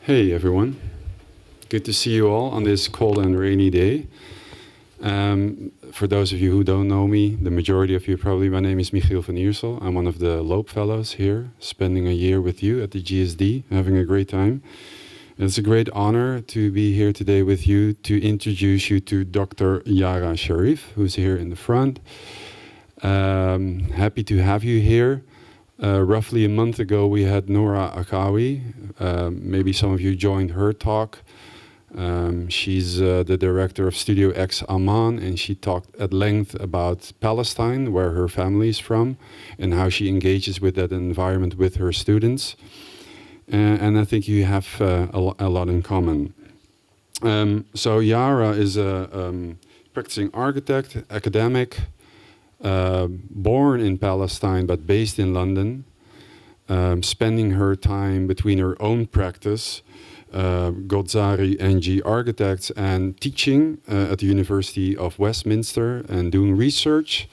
Hey everyone, good to see you all on this cold and rainy day. For those of you who don't know me, the majority of you probably, my name is Michiel van Iersel. I'm one of the Loop Fellows here, spending a year with you at the GSD, having a great time. And it's a great honor to be here today with you to introduce you to Dr. Yara Sharif, who's here in the front. Happy to have you here. Roughly a month ago, we had Noura Akawi. Maybe some of you joined her talk. She's the director of Studio X Amman, and she talked at length about Palestine, where her family is from, and how she engages with that environment with her students. And I think you have a lot in common. So Yara is a practicing architect, academic, born in Palestine but based in London, spending her time between her own practice, Godzari NG Architects, and teaching at the University of Westminster and doing research.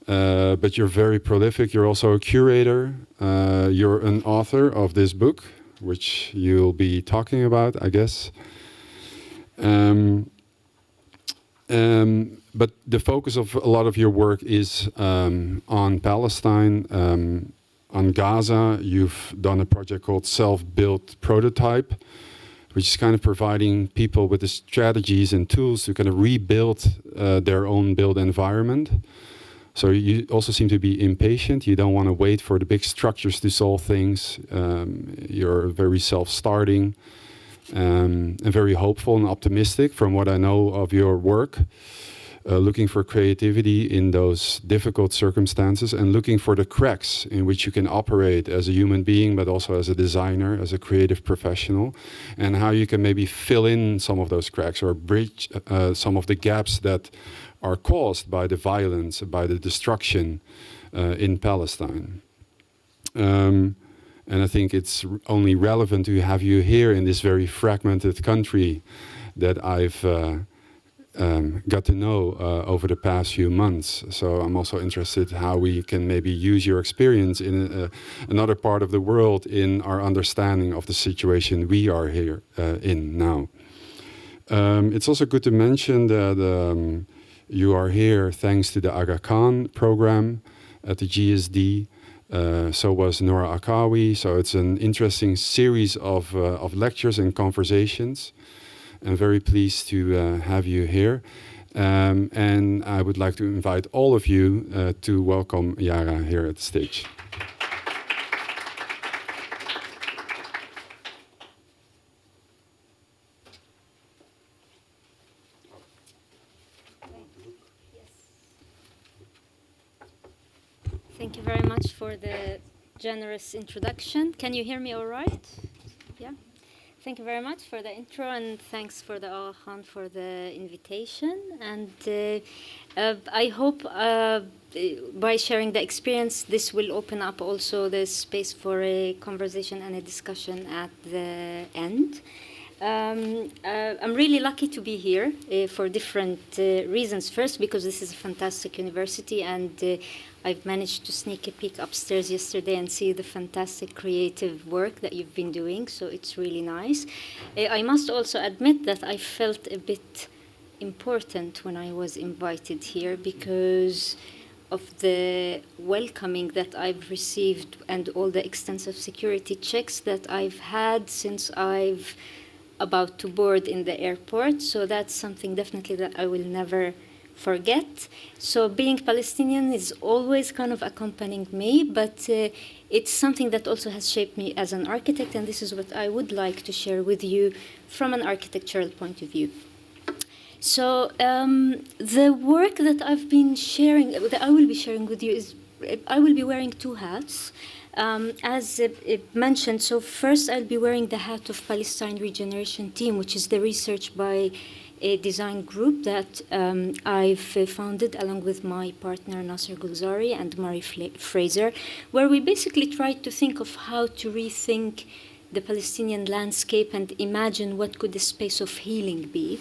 But you're very prolific. You're also a curator. You're an author of this book, which you'll be talking about, I guess. But the focus of a lot of your work is on Palestine, on Gaza. You've done a project called Self-Built Prototype, which is kind of providing people with the strategies and tools to kind of rebuild their own built environment. So you also seem to be impatient. You don't want to wait for the big structures to solve things. You're very self-starting. And very hopeful and optimistic from what I know of your work, looking for creativity in those difficult circumstances and looking for the cracks in which you can operate as a human being, but also as a designer, as a creative professional, and how you can maybe fill in some of those cracks or bridge some of the gaps that are caused by the violence, by the destruction in Palestine. And I think it's only relevant to have you here in this very fragmented country that I've got to know over the past few months. So I'm also interested how we can maybe use your experience in another part of the world in our understanding of the situation we are here in now. It's also good to mention that you are here thanks to the Aga Khan program at the GSD. So was Noura Akawi. So it's an interesting series of lectures and conversations. I'm very pleased to have you here. And I would like to invite all of you to welcome Yara here at the stage. Thank you very much for the generous introduction. Can you hear me all right? Yeah. Thank you very much for the intro, and thanks for the Aga Khan for the invitation. And I hope by sharing the experience, this will open up also the space for a conversation and a discussion at the end. I'm really lucky to be here for different reasons. First, because this is a fantastic university, and I've managed to sneak a peek upstairs yesterday and see the fantastic creative work that you've been doing, so it's really nice. I must also admit that I felt a bit important when I was invited here because of the welcoming that I've received and all the extensive security checks that I've had since I've about to board in the airport. So that's something definitely that I will never forget. So being Palestinian is always kind of accompanying me, but it's something that also has shaped me as an architect, and this is what I would like to share with you from an architectural point of view. So the work that I've been sharing, that I will be sharing with you is, I will be wearing two hats. As mentioned, so first I'll be wearing the hat of Palestine Regeneration Team, which is the research by a design group that I've founded along with my partner Nasser Gulzari and Murray Fraser, where we basically tried to think of how to rethink the Palestinian landscape and imagine what could the space of healing be.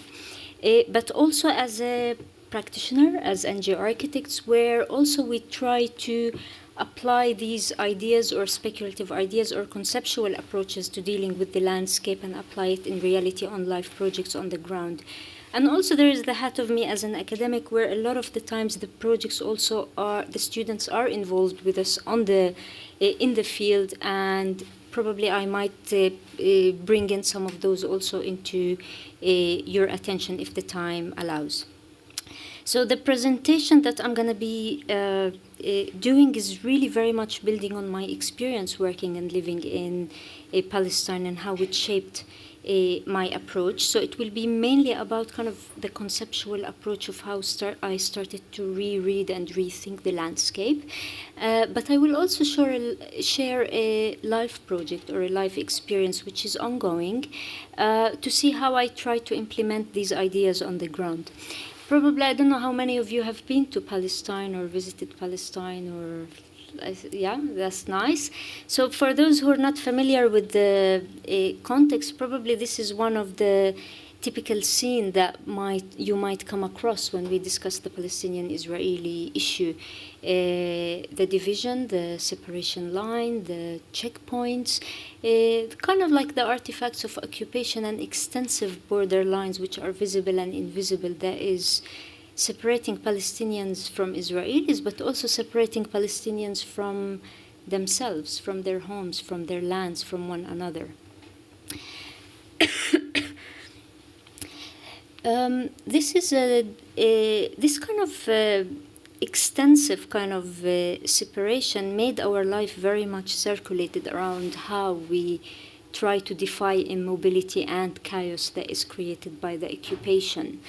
But also as a practitioner, as NGO architects, where also we try to apply these ideas or speculative ideas or conceptual approaches to dealing with the landscape and apply it in reality on live projects on the ground. And also there is the hat of me as an academic, where a lot of the times the projects also are, the students are involved with us on the, in the field, and probably I might bring in some of those also into your attention if the time allows. So the presentation that I'm going to be doing is really very much building on my experience working and living in Palestine and how it shaped my approach. So it will be mainly about kind of the conceptual approach of how I started to reread and rethink the landscape. But I will also share a life project or a life experience which is ongoing to see how I try to implement these ideas on the ground. Probably, I don't know how many of you have been to Palestine or visited Palestine or, yeah, that's nice. So for those who are not familiar with the context, probably this is one of the typical scene that you might come across when we discuss the Palestinian-Israeli issue. The division, the separation line, the checkpoints, kind of like the artifacts of occupation and extensive border lines which are visible and invisible, that is separating Palestinians from Israelis, but also separating Palestinians from themselves, from their homes, from their lands, from one another. This is this kind of extensive kind of separation made our life very much circulated around how we try to defy immobility and chaos that is created by the occupation.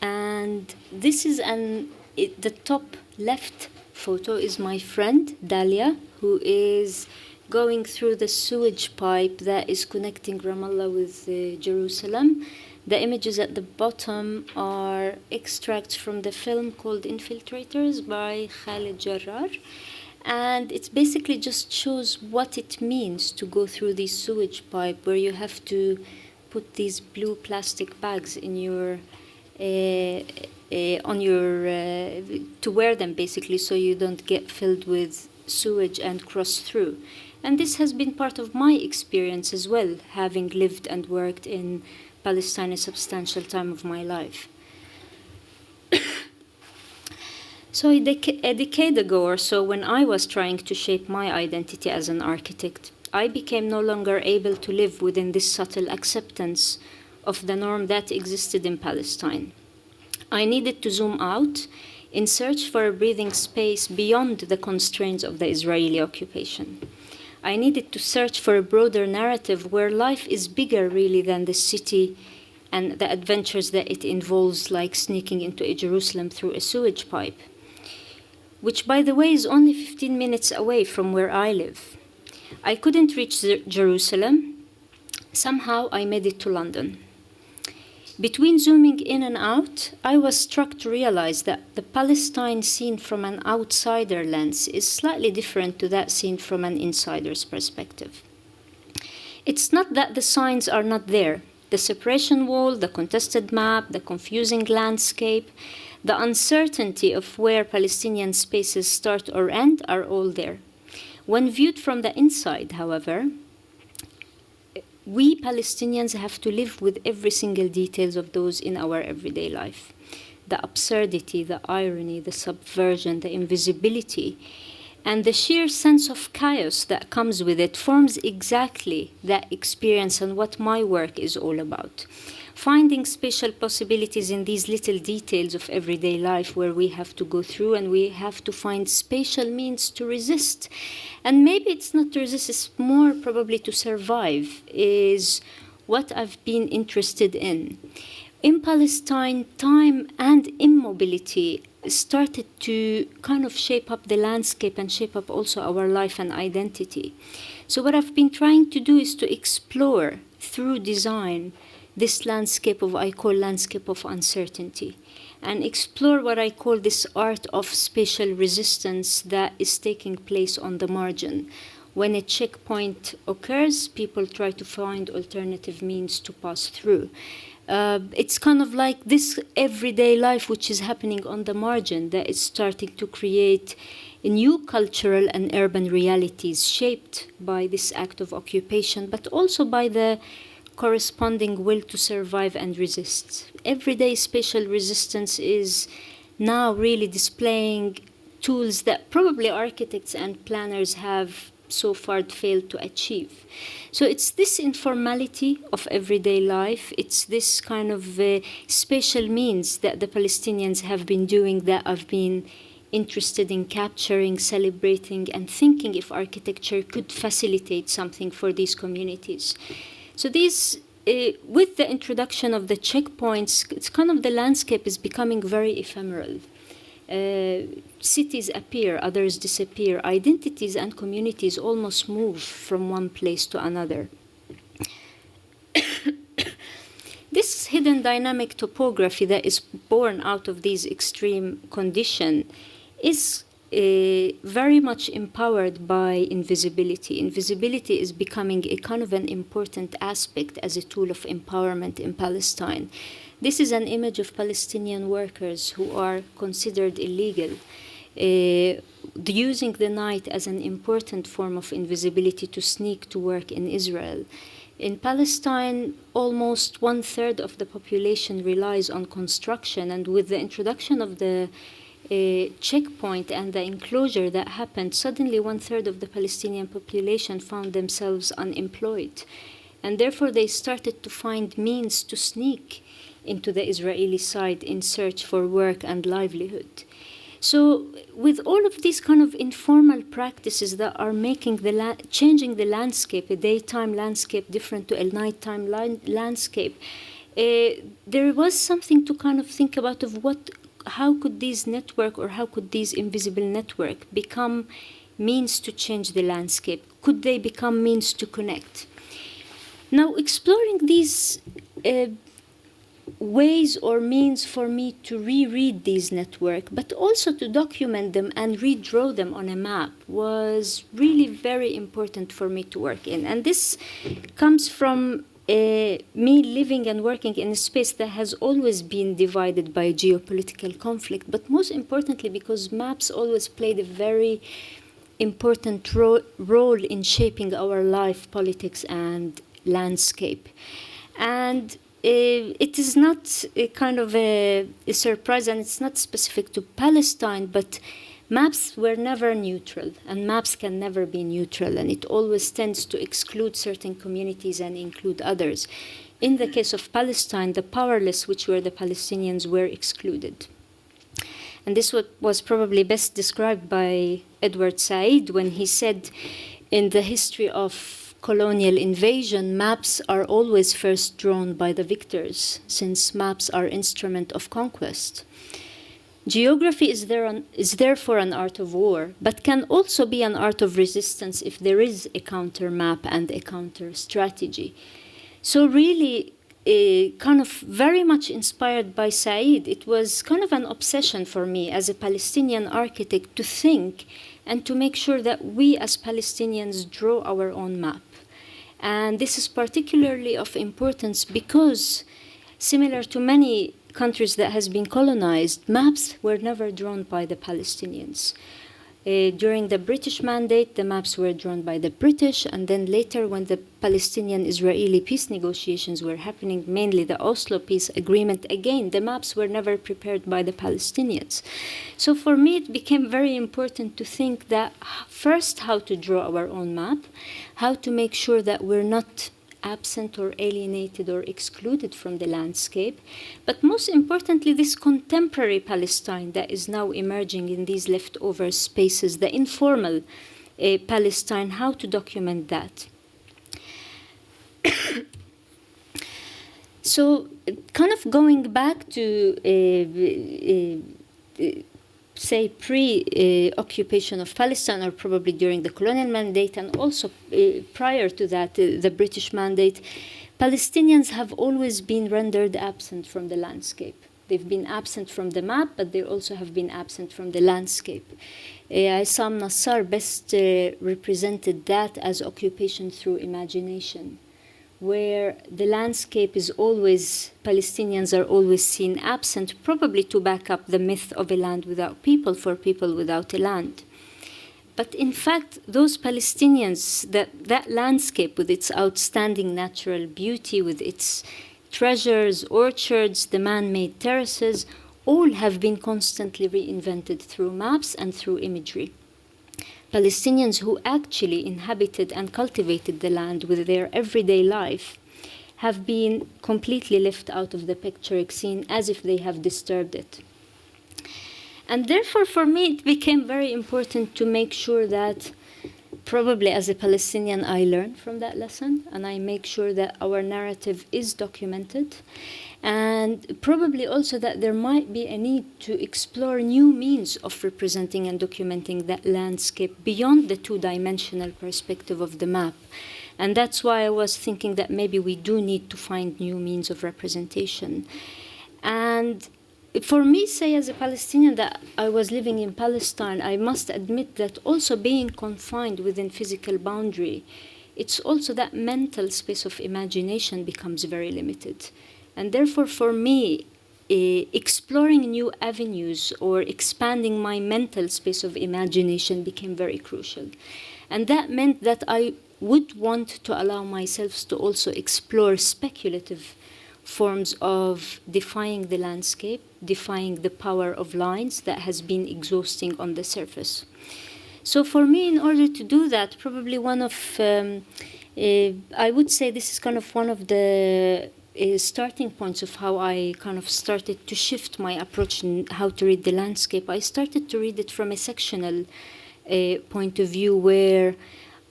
And this is the top left photo is my friend Dalia, who is going through the sewage pipe that is connecting Ramallah with Jerusalem. The images at the bottom are extracts from the film called Infiltrators by Khaled Jarrar. And it basically just shows what it means to go through this sewage pipe, where you have to put these blue plastic bags in your on your to wear them basically, so you don't get filled with sewage and cross through. And this has been part of my experience as well, having lived and worked in Palestine a substantial time of my life. So a decade ago or so, when I was trying to shape my identity as an architect, I became no longer able to live within this subtle acceptance of the norm that existed in Palestine. I needed to zoom out in search for a breathing space beyond the constraints of the Israeli occupation. I needed to search for a broader narrative where life is bigger really than the city and the adventures that it involves, like sneaking into a Jerusalem through a sewage pipe, which, by the way, is only 15 minutes away from where I live. I couldn't reach Jerusalem. Somehow I made it to London. Between zooming in and out, I was struck to realize that the Palestine seen from an outsider lens is slightly different to that seen from an insider's perspective. It's not that the signs are not there. The separation wall, the contested map, the confusing landscape, the uncertainty of where Palestinian spaces start or end are all there. When viewed from the inside, however, we Palestinians have to live with every single details of those in our everyday life. The absurdity, the irony, the subversion, the invisibility, and the sheer sense of chaos that comes with it forms exactly that experience and what my work is all about. Finding spatial possibilities in these little details of everyday life where we have to go through and we have to find spatial means to resist. And maybe it's not to resist, it's more probably to survive, is what I've been interested in. In Palestine, time and immobility started to kind of shape up the landscape and shape up also our life and identity. So what I've been trying to do is to explore through design this landscape I call landscape of uncertainty, and explore what I call this art of spatial resistance that is taking place on the margin, when a checkpoint occurs, people try to find alternative means to pass through. It's kind of like this everyday life which is happening on the margin that is starting to create new cultural and urban realities shaped by this act of occupation, but also by the corresponding will to survive and resist. Everyday spatial resistance is now really displaying tools that probably architects and planners have so far failed to achieve. So it's this informality of everyday life, it's this kind of spatial means that the Palestinians have been doing that I've been interested in capturing, celebrating, and thinking if architecture could facilitate something for these communities. So these, with the introduction of the checkpoints, it's kind of the landscape is becoming very ephemeral. Cities appear, others disappear. Identities and communities almost move from one place to another. This hidden dynamic topography that is born out of these extreme conditions is very much empowered by invisibility. Invisibility is becoming a kind of an important aspect as a tool of empowerment in Palestine. This is an image of Palestinian workers who are considered illegal, using the night as an important form of invisibility to sneak to work in Israel. In Palestine, almost 1/3 of the population relies on construction, and with the introduction of the checkpoint and the enclosure that happened, suddenly 1/3 of the Palestinian population found themselves unemployed. And therefore they started to find means to sneak into the Israeli side in search for work and livelihood. So with all of these kind of informal practices that are making changing the landscape, a daytime landscape different to a nighttime landscape, there was something to kind of think about of how could these network or how could these invisible network become means to change the landscape? Could they become means to connect? Now, exploring these ways or means for me to reread these networks, but also to document them and redraw them on a map was really very important for me to work in. And this comes from me living and working in a space that has always been divided by geopolitical conflict, but most importantly because maps always played a very important role in shaping our life, politics, and landscape. And it is not a kind of a surprise, and it's not specific to Palestine, but maps were never neutral, and maps can never be neutral, and it always tends to exclude certain communities and include others. In the case of Palestine, the powerless, which were the Palestinians, were excluded. And this was probably best described by Edward Said when he said, in the history of colonial invasion, maps are always first drawn by the victors, since maps are instrument of conquest. Geography is therefore an art of war, but can also be an art of resistance if there is a counter map and a counter strategy. So really, kind of very much inspired by Said, it was kind of an obsession for me as a Palestinian architect to think and to make sure that we as Palestinians draw our own map. And this is particularly of importance because, similar to many countries that has been colonized, maps were never drawn by the Palestinians. During the British Mandate, the maps were drawn by the British, and then later when the Palestinian-Israeli peace negotiations were happening, mainly the Oslo peace agreement, again, the maps were never prepared by the Palestinians. So for me, it became very important to think that first how to draw our own map, how to make sure that we're not absent or alienated or excluded from the landscape, but most importantly, this contemporary Palestine that is now emerging in these leftover spaces, the informal Palestine, how to document that. So kind of going back to say pre-occupation of Palestine, or probably during the colonial mandate, and also prior to that, the British mandate, Palestinians have always been rendered absent from the landscape. They've been absent from the map, but they also have been absent from the landscape. Issam Nassar best represented that as occupation through imagination, where the landscape is always, Palestinians are always seen absent, probably to back up the myth of a land without people for people without a land. But in fact, those Palestinians, that landscape with its outstanding natural beauty, with its treasures, orchards, the man-made terraces, all have been constantly reinvented through maps and through imagery. Palestinians who actually inhabited and cultivated the land with their everyday life have been completely left out of the pictorial scene as if they have disturbed it. And therefore, for me, it became very important to make sure that, probably as a Palestinian, I learn from that lesson, and I make sure that our narrative is documented, and probably also that there might be a need to explore new means of representing and documenting that landscape beyond the two-dimensional perspective of the map. And that's why I was thinking that maybe we do need to find new means of representation. And for me, say, as a Palestinian that I was living in Palestine, I must admit that also being confined within physical boundary, it's also that mental space of imagination becomes very limited. And therefore, for me, exploring new avenues or expanding my mental space of imagination became very crucial. And that meant that I would want to allow myself to also explore speculative forms of defying the landscape, defying the power of lines that has been exhausting on the surface. So for me, in order to do that, probably one of, I would say this is kind of one of the starting points of how I kind of started to shift my approach in how to read the landscape. I started to read it from a sectional point of view, where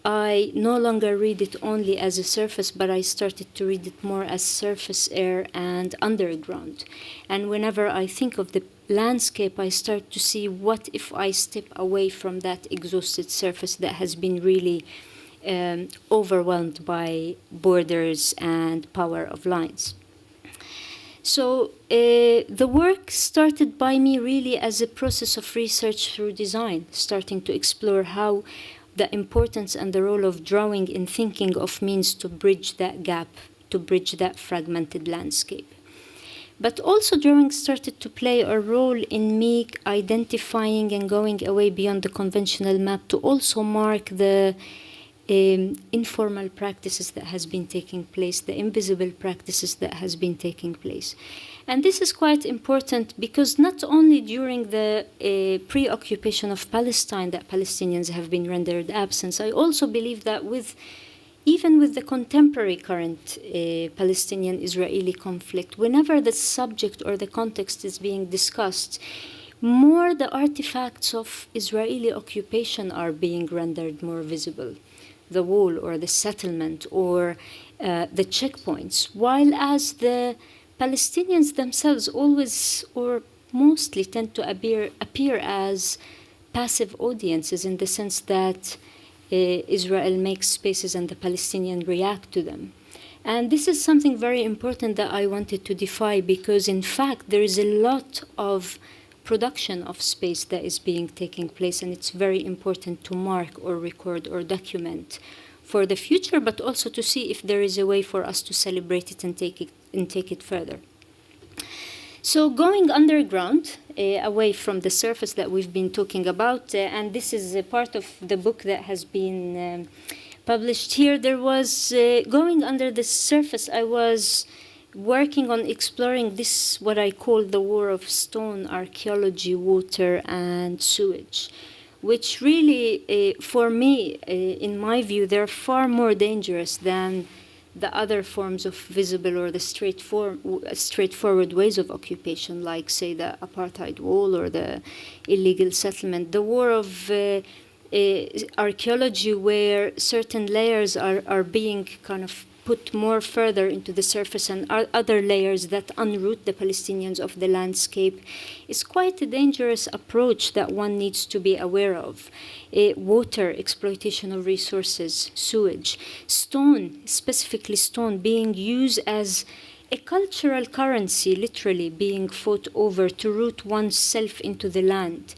I no longer read it only as a surface, but I started to read it more as surface, air, and underground. And whenever I think of the landscape, I start to see what if I step away from that exhausted surface that has been really overwhelmed by borders and power of lines. So the work started by me really as a process of research through design, starting to explore how the importance and the role of drawing in thinking of means to bridge that gap, to bridge that fragmented landscape. But also drawing started to play a role in me identifying and going away beyond the conventional map to also mark the informal practices that has been taking place, the invisible practices that has been taking place. And this is quite important because not only during the pre-occupation of Palestine that Palestinians have been rendered absent, I also believe that even with the contemporary current Palestinian-Israeli conflict, whenever the subject or the context is being discussed, more the artifacts of Israeli occupation are being rendered more visible. The wall or the settlement or the checkpoints, while as the Palestinians themselves always or mostly tend to appear as passive audiences in the sense that Israel makes spaces and the Palestinians react to them. And this is something very important that I wanted to defy because, in fact, there is a lot of production of space that is taking place, and it's very important to mark or record or document for the future, but also to see if there is a way for us to celebrate it and take it further. So going underground, away from the surface that we've been talking about, and this is a part of the book that has been published here, there was, going under the surface, I was working on exploring this, what I call the war of stone, archaeology, water, and sewage, which really, for me, in my view, they're far more dangerous than the other forms of visible or the straightforward ways of occupation, like, say, the apartheid wall or the illegal settlement. The war of archaeology, where certain layers are being kind of put more further into the surface and other layers that unroot the Palestinians of the landscape, is quite a dangerous approach that one needs to be aware of. Water, exploitation of resources, sewage, stone, specifically stone, being used as a cultural currency literally being fought over to root oneself into the land.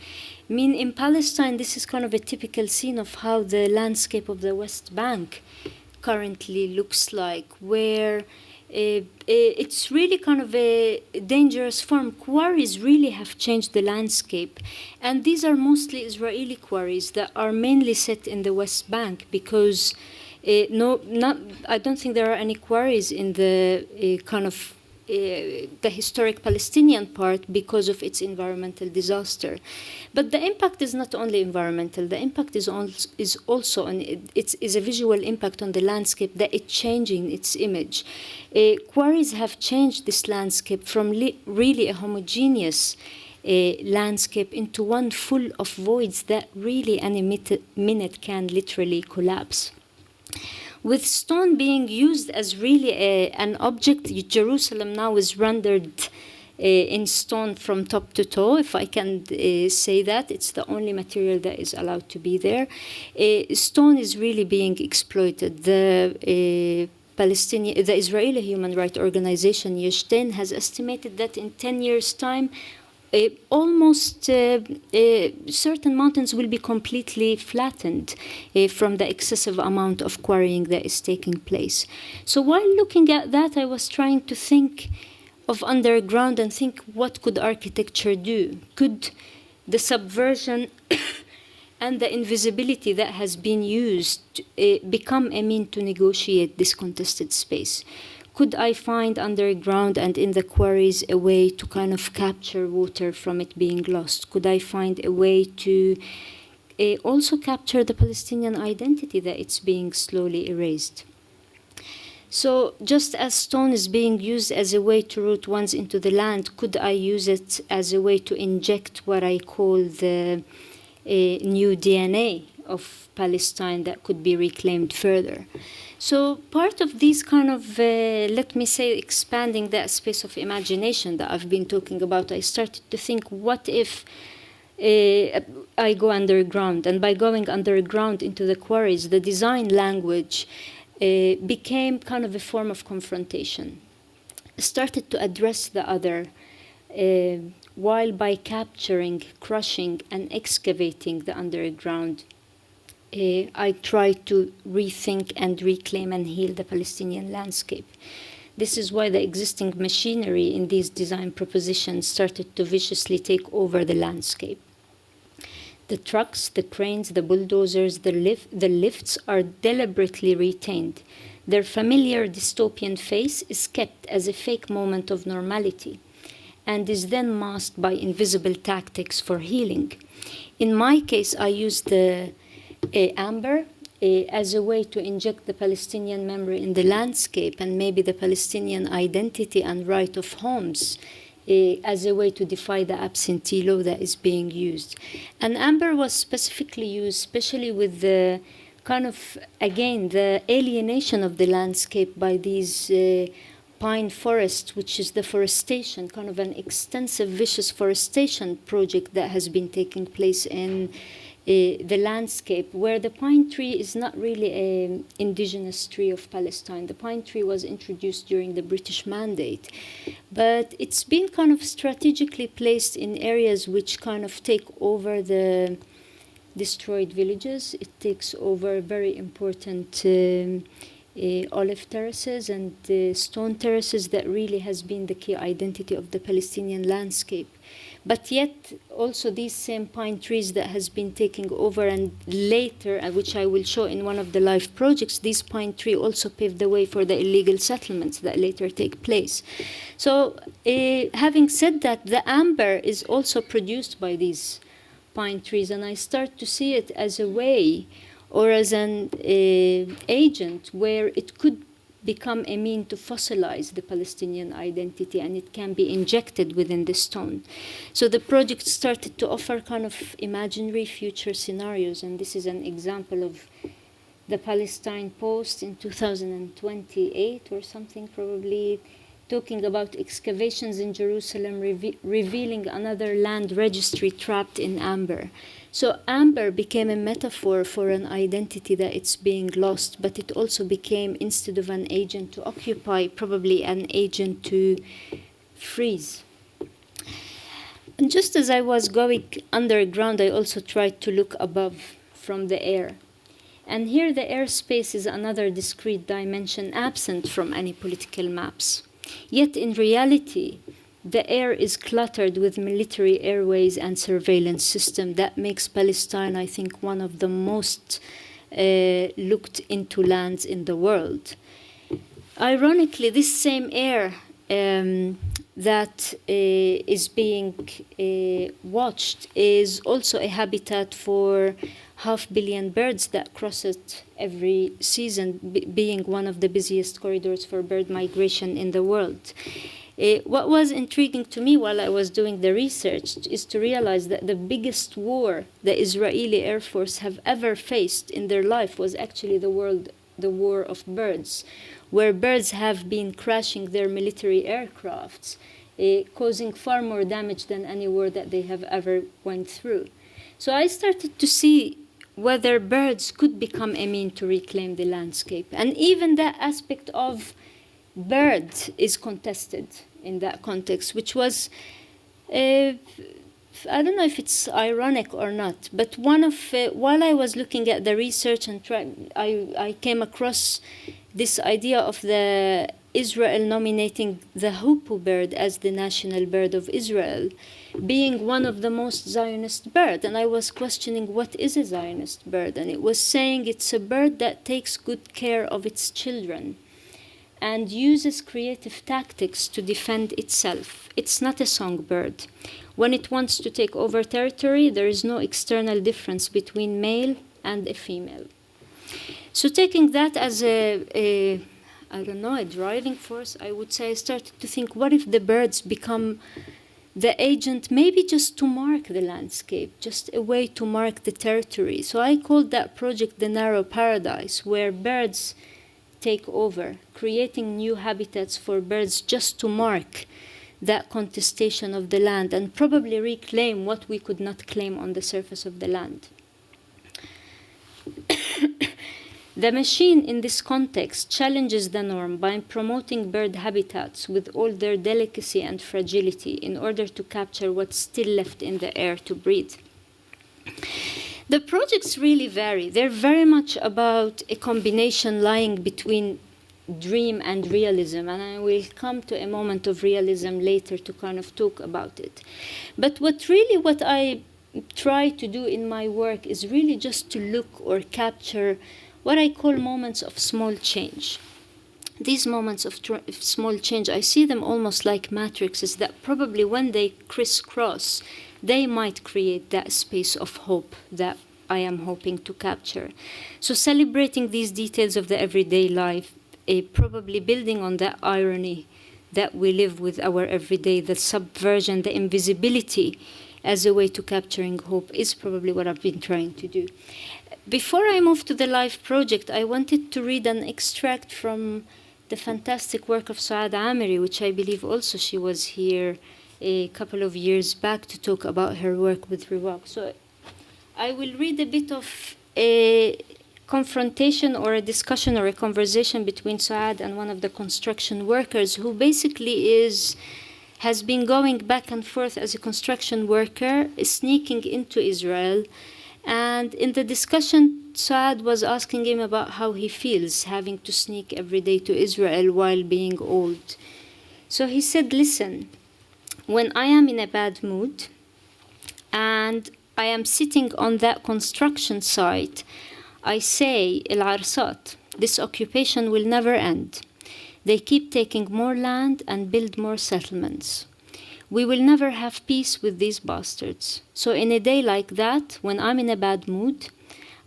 I mean, in Palestine, this is kind of a typical scene of how the landscape of the West Bank currently looks like, where it's really kind of a dangerous form. Quarries really have changed the landscape. And these are mostly Israeli quarries that are mainly set in the West Bank because I don't think there are any quarries in the the historic Palestinian part because of its environmental disaster. But the impact is not only environmental, the impact is also a visual impact on the landscape, that it's changing its image. Quarries have changed this landscape from really a homogeneous landscape into one full of voids that really any minute can literally collapse. With stone being used as really an object, Jerusalem now is rendered in stone from top to toe, if I can say that. It's the only material that is allowed to be there. Stone is really being exploited. The Israeli human rights organization Yeshdin has estimated that in 10 years' time, certain mountains will be completely flattened from the excessive amount of quarrying that is taking place. So while looking at that, I was trying to think of underground and think, what could architecture do? Could the subversion and the invisibility that has been used become a mean to negotiate this contested space? Could I find underground and in the quarries a way to kind of capture water from it being lost? Could I find a way to also capture the Palestinian identity that it's being slowly erased? So just as stone is being used as a way to root ones into the land, could I use it as a way to inject what I call the new DNA of Palestine that could be reclaimed further? So part of these kind of, let me say, expanding that space of imagination that I've been talking about, I started to think, what if I go underground? And by going underground into the quarries, the design language became kind of a form of confrontation. Started to address the other, while by capturing, crushing, and excavating the underground, I try to rethink and reclaim and heal the Palestinian landscape. This is why the existing machinery in these design propositions started to viciously take over the landscape. The trucks, the cranes, the bulldozers, the lifts are deliberately retained. Their familiar dystopian face is kept as a fake moment of normality and is then masked by invisible tactics for healing. In my case, I used the amber as a way to inject the Palestinian memory in the landscape and maybe the Palestinian identity and right of homes as a way to defy the absentee law that is being used. And amber was specifically used, especially with the kind of, again, the alienation of the landscape by these pine forests, which is the forestation, kind of an extensive, vicious forestation project that has been taking place in the landscape, where the pine tree is not really an indigenous tree of Palestine. The pine tree was introduced during the British Mandate, but it's been kind of strategically placed in areas which kind of take over the destroyed villages. It takes over very important olive terraces and stone terraces that really has been the key identity of the Palestinian landscape. But yet, also these same pine trees that has been taking over, and later, which I will show in one of the live projects, these pine trees also paved the way for the illegal settlements that later take place. So, having said that, the amber is also produced by these pine trees, and I start to see it as a way or as an agent where it could become a mean to fossilize the Palestinian identity, and it can be injected within the stone. So the project started to offer kind of imaginary future scenarios, and this is an example of the Palestine Post in 2028 or something, probably talking about excavations in Jerusalem revealing another land registry trapped in amber. So amber became a metaphor for an identity that it's being lost, but it also became, instead of an agent to occupy, probably an agent to freeze. And just as I was going underground, I also tried to look above from the air. And here the airspace is another discrete dimension absent from any political maps. Yet in reality, the air is cluttered with military airways and surveillance system that makes Palestine, I think, one of the most looked into lands in the world. Ironically, this same air that is being watched is also a habitat for 500 million birds that cross it every season, being one of the busiest corridors for bird migration in the world. What was intriguing to me while I was doing the research is to realize that the biggest war the Israeli Air Force have ever faced in their life was actually the war of birds, where birds have been crashing their military aircrafts, causing far more damage than any war that they have ever went through. So I started to see whether birds could become a mean to reclaim the landscape. And even that aspect of bird is contested in that context, which was, I don't know if it's ironic or not, but while I was looking at the research and I came across this idea of the Israel nominating the hoopoe bird as the national bird of Israel, being one of the most Zionist bird. And I was questioning, what is a Zionist bird? And it was saying it's a bird that takes good care of its children and uses creative tactics to defend itself. It's not a songbird. When it wants to take over territory, there is no external difference between male and a female. So taking that as a driving force, I would say I started to think, what if the birds become the agent, maybe just to mark the landscape, just a way to mark the territory? So I called that project the Narrow Paradise, where birds take over, creating new habitats for birds just to mark that contestation of the land and probably reclaim what we could not claim on the surface of the land. The machine in this context challenges the norm by promoting bird habitats with all their delicacy and fragility in order to capture what's still left in the air to breathe. The projects really vary. They're very much about a combination lying between dream and realism, and I will come to a moment of realism later to kind of talk about it. But what I try to do in my work is really just to look or capture what I call moments of small change. These moments of small change, I see them almost like matrices that probably when they crisscross, they might create that space of hope that I am hoping to capture. So celebrating these details of the everyday life, probably building on that irony that we live with our everyday, the subversion, the invisibility as a way to capturing hope is probably what I've been trying to do. Before I move to the live project, I wanted to read an extract from the fantastic work of Saad Amiri, which I believe also she was here a couple of years back to talk about her work with redraw. So I will read a bit of a confrontation or a discussion or a conversation between Saad and one of the construction workers who basically has been going back and forth as a construction worker, sneaking into Israel. And in the discussion, Saad was asking him about how he feels having to sneak every day to Israel while being old. So he said, listen, when I am in a bad mood and I am sitting on that construction site, I say, El-Arsat, this occupation will never end. They keep taking more land and build more settlements. We will never have peace with these bastards. So in a day like that, when I'm in a bad mood,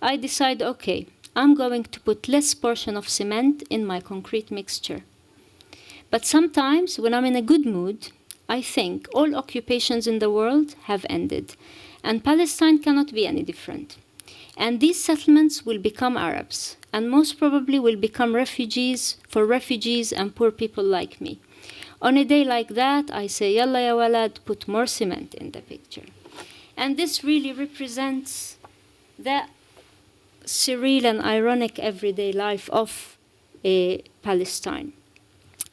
I decide, okay, I'm going to put less portion of cement in my concrete mixture. But sometimes when I'm in a good mood, I think all occupations in the world have ended, and Palestine cannot be any different. And these settlements will become Arabs, and most probably will become refugees for refugees and poor people like me. On a day like that, I say, Yalla ya walad, put more cement in the picture. And this really represents the surreal and ironic everyday life of Palestine.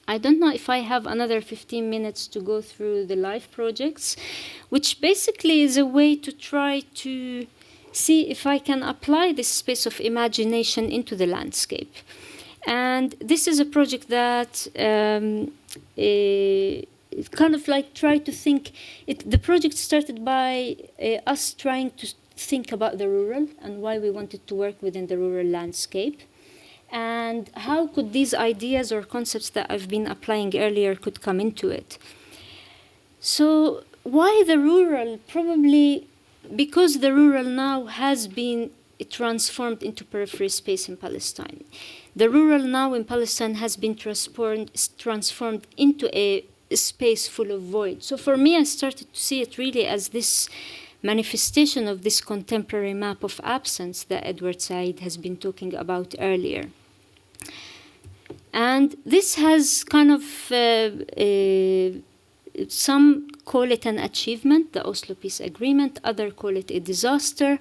I don't know if I have another 15 minutes to go through the life projects, which basically is a way to try to see if I can apply this space of imagination into the landscape. And this is a project that kind of like try to think, the project started by us trying to think about the rural and why we wanted to work within the rural landscape. And how could these ideas or concepts that I've been applying earlier could come into it. So why the rural? Probably because the rural now has been transformed into periphery space in Palestine. The rural now in Palestine has been transformed into a space full of void. So for me, I started to see it really as this manifestation of this contemporary map of absence that Edward Said has been talking about earlier. And this has kind of, some call it an achievement, the Oslo Peace Agreement, others call it a disaster,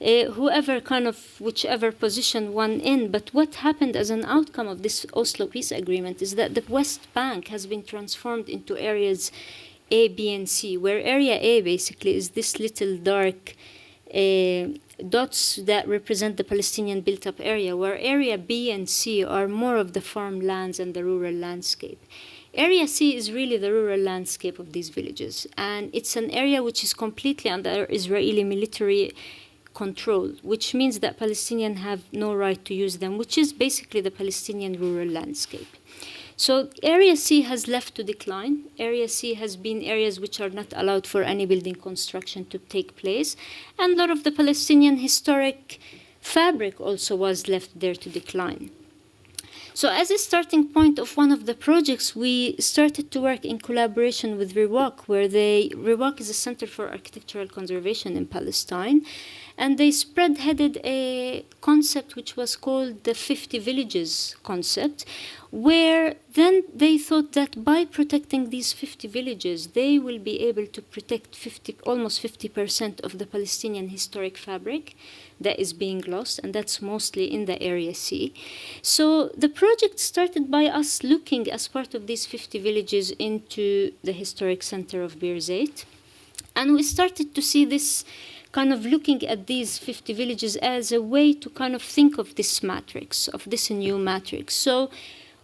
whichever position one in. But what happened as an outcome of this Oslo Peace Agreement is that the West Bank has been transformed into areas A, B, and C, where area A basically is this little dark dots that represent the Palestinian built-up area, where area B and C are more of the farmlands and the rural landscape. Area C is really the rural landscape of these villages, and it's an area which is completely under Israeli military control, which means that Palestinians have no right to use them, which is basically the Palestinian rural landscape. So Area C has left to decline. Area C has been areas which are not allowed for any building construction to take place. And a lot of the Palestinian historic fabric also was left there to decline. So as a starting point of one of the projects, we started to work in collaboration with RIWAC, where RIWAC is a Center for Architectural Conservation in Palestine. And they spearheaded a concept which was called the 50 Villages concept, where then they thought that by protecting these 50 villages, they will be able to protect almost 50% of the Palestinian historic fabric that is being lost, and that's mostly in the Area C. So the project started by us looking as part of these 50 villages into the historic center of Bir Zayt. And we started to see this kind of looking at these 50 villages as a way to kind of think of this matrix, of this new matrix. So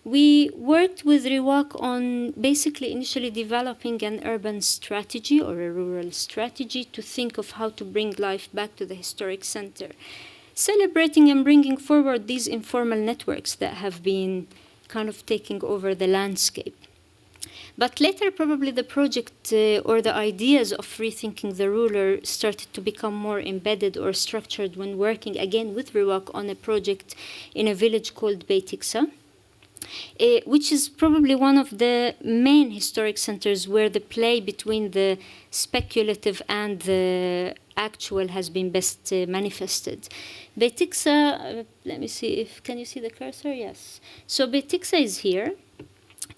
we worked with RIWAC on basically initially developing an urban strategy or a rural strategy to think of how to bring life back to the historic center, celebrating and bringing forward these informal networks that have been kind of taking over the landscape. But later, probably the project or the ideas of rethinking the ruler started to become more embedded or structured when working again with RIWAC on a project in a village called Beit Iksa, which is probably one of the main historic centers where the play between the speculative and the actual has been best manifested. Beit Iksa, let me see can you see the cursor? Yes. So Beit Iksa is here.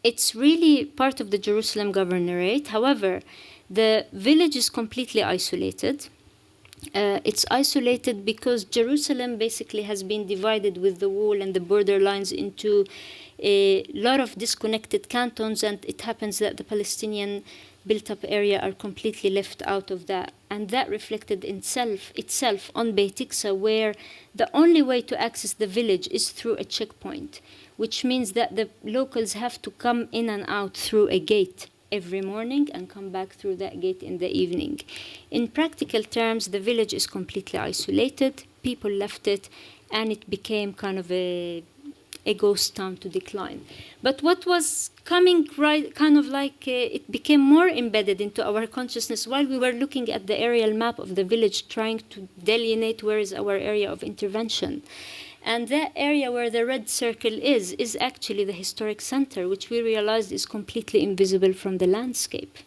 It's really part of the Jerusalem Governorate. However, the village is completely isolated. It's isolated because Jerusalem basically has been divided with the wall and the border lines into a lot of disconnected cantons, and it happens that the Palestinian built-up area are completely left out of that. And that reflected itself on Beit Iksa, where the only way to access the village is through a checkpoint, which means that the locals have to come in and out through a gate every morning and come back through that gate in the evening. In practical terms, the village is completely isolated. People left it, and it became kind of a ghost town to decline. But what was coming it became more embedded into our consciousness while we were looking at the aerial map of the village, trying to delineate where is our area of intervention. And that area where the red circle is actually the historic center, which we realized is completely invisible from the landscape.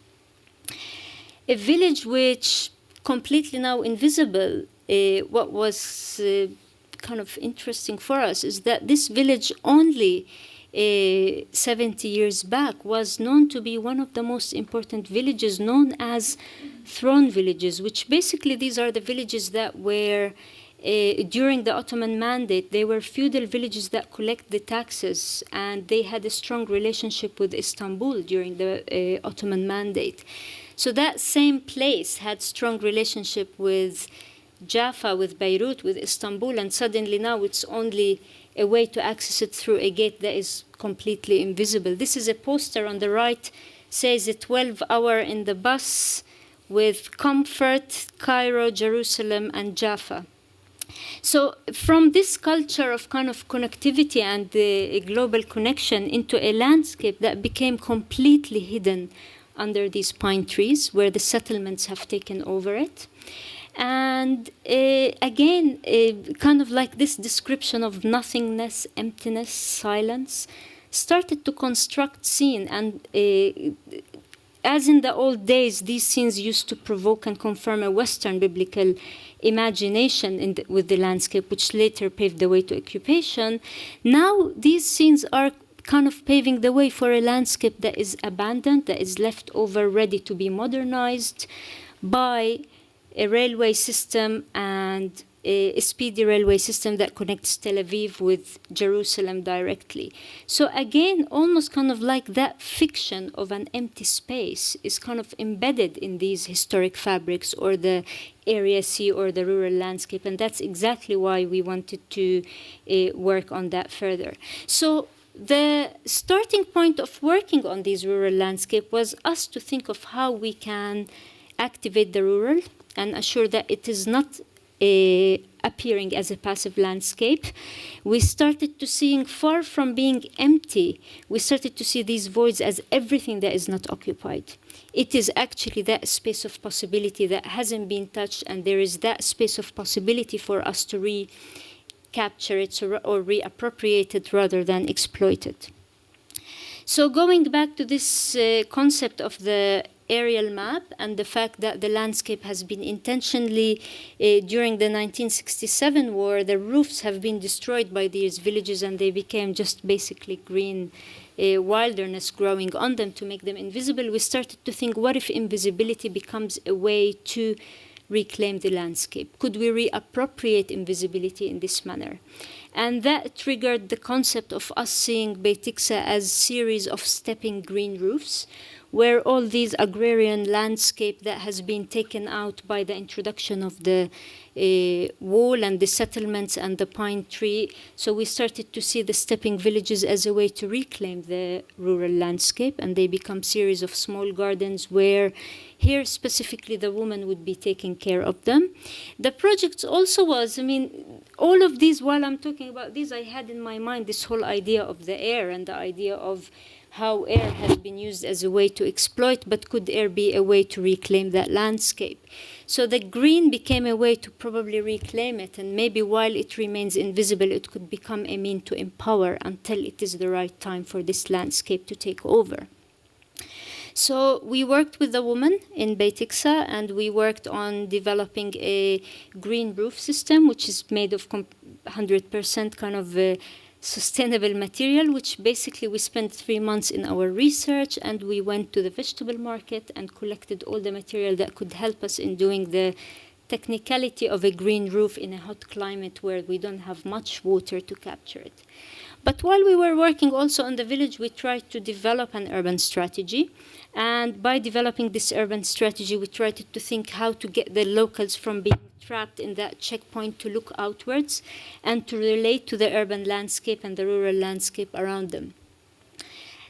A village which completely now invisible, what was kind of interesting for us is that this village only 70 years back, was known to be one of the most important villages, known as throne villages, which basically these are the villages that were, during the Ottoman Mandate, they were feudal villages that collect the taxes, and they had a strong relationship with Istanbul during the Ottoman Mandate. So that same place had strong relationship with Jaffa, with Beirut, with Istanbul, and suddenly now it's only a way to access it through a gate that is completely invisible. This is a poster on the right, says a 12-hour in the bus with comfort, Cairo, Jerusalem, and Jaffa. So from this culture of kind of connectivity and the global connection into a landscape that became completely hidden under these pine trees, where the settlements have taken over it. And again, kind of like this description of nothingness, emptiness, silence, started to construct scene. And as in the old days, these scenes used to provoke and confirm a Western biblical imagination with the landscape, which later paved the way to occupation. Now these scenes are kind of paving the way for a landscape that is abandoned, that is left over, ready to be modernized by a railway system, and a speedy railway system that connects Tel Aviv with Jerusalem directly. So again, almost kind of like that fiction of an empty space is kind of embedded in these historic fabrics, or the Area C, or the rural landscape, and that's exactly why we wanted to work on that further. So the starting point of working on these rural landscape was us to think of how we can activate the rural and assure that it is not appearing as a passive landscape. We started to seeing, far from being empty, we started to see these voids as everything that is not occupied. It is actually that space of possibility that hasn't been touched, and there is that space of possibility for us to recapture it or reappropriate it rather than exploit it. So going back to this concept of the aerial map and the fact that the landscape has been intentionally, during the 1967 war, the roofs have been destroyed by these villages, and they became just basically green wilderness growing on them to make them invisible. We started to think, what if invisibility becomes a way to reclaim the landscape? Could we reappropriate invisibility in this manner? And that triggered the concept of us seeing Beit Iksa as a series of stepping green roofs, where all these agrarian landscape that has been taken out by the introduction of the wall and the settlements and the pine tree. So we started to see the stepping villages as a way to reclaim the rural landscape, and they become series of small gardens where here specifically the woman would be taking care of them. The project also was, all of these, while I'm talking about these, I had in my mind this whole idea of the air and the idea of how air has been used as a way to exploit, but could air be a way to reclaim that landscape? So the green became a way to probably reclaim it, and maybe while it remains invisible, it could become a mean to empower until it is the right time for this landscape to take over. So we worked with the woman in Beit Iksa, and we worked on developing a green roof system, which is made of 100% kind of sustainable material, which basically we spent 3 months in our research, and we went to the vegetable market and collected all the material that could help us in doing the technicality of a green roof in a hot climate where we don't have much water to capture it. But while we were working also on the village, we tried to develop an urban strategy. And by developing this urban strategy, we tried to think how to get the locals from being trapped in that checkpoint to look outwards and to relate to the urban landscape and the rural landscape around them.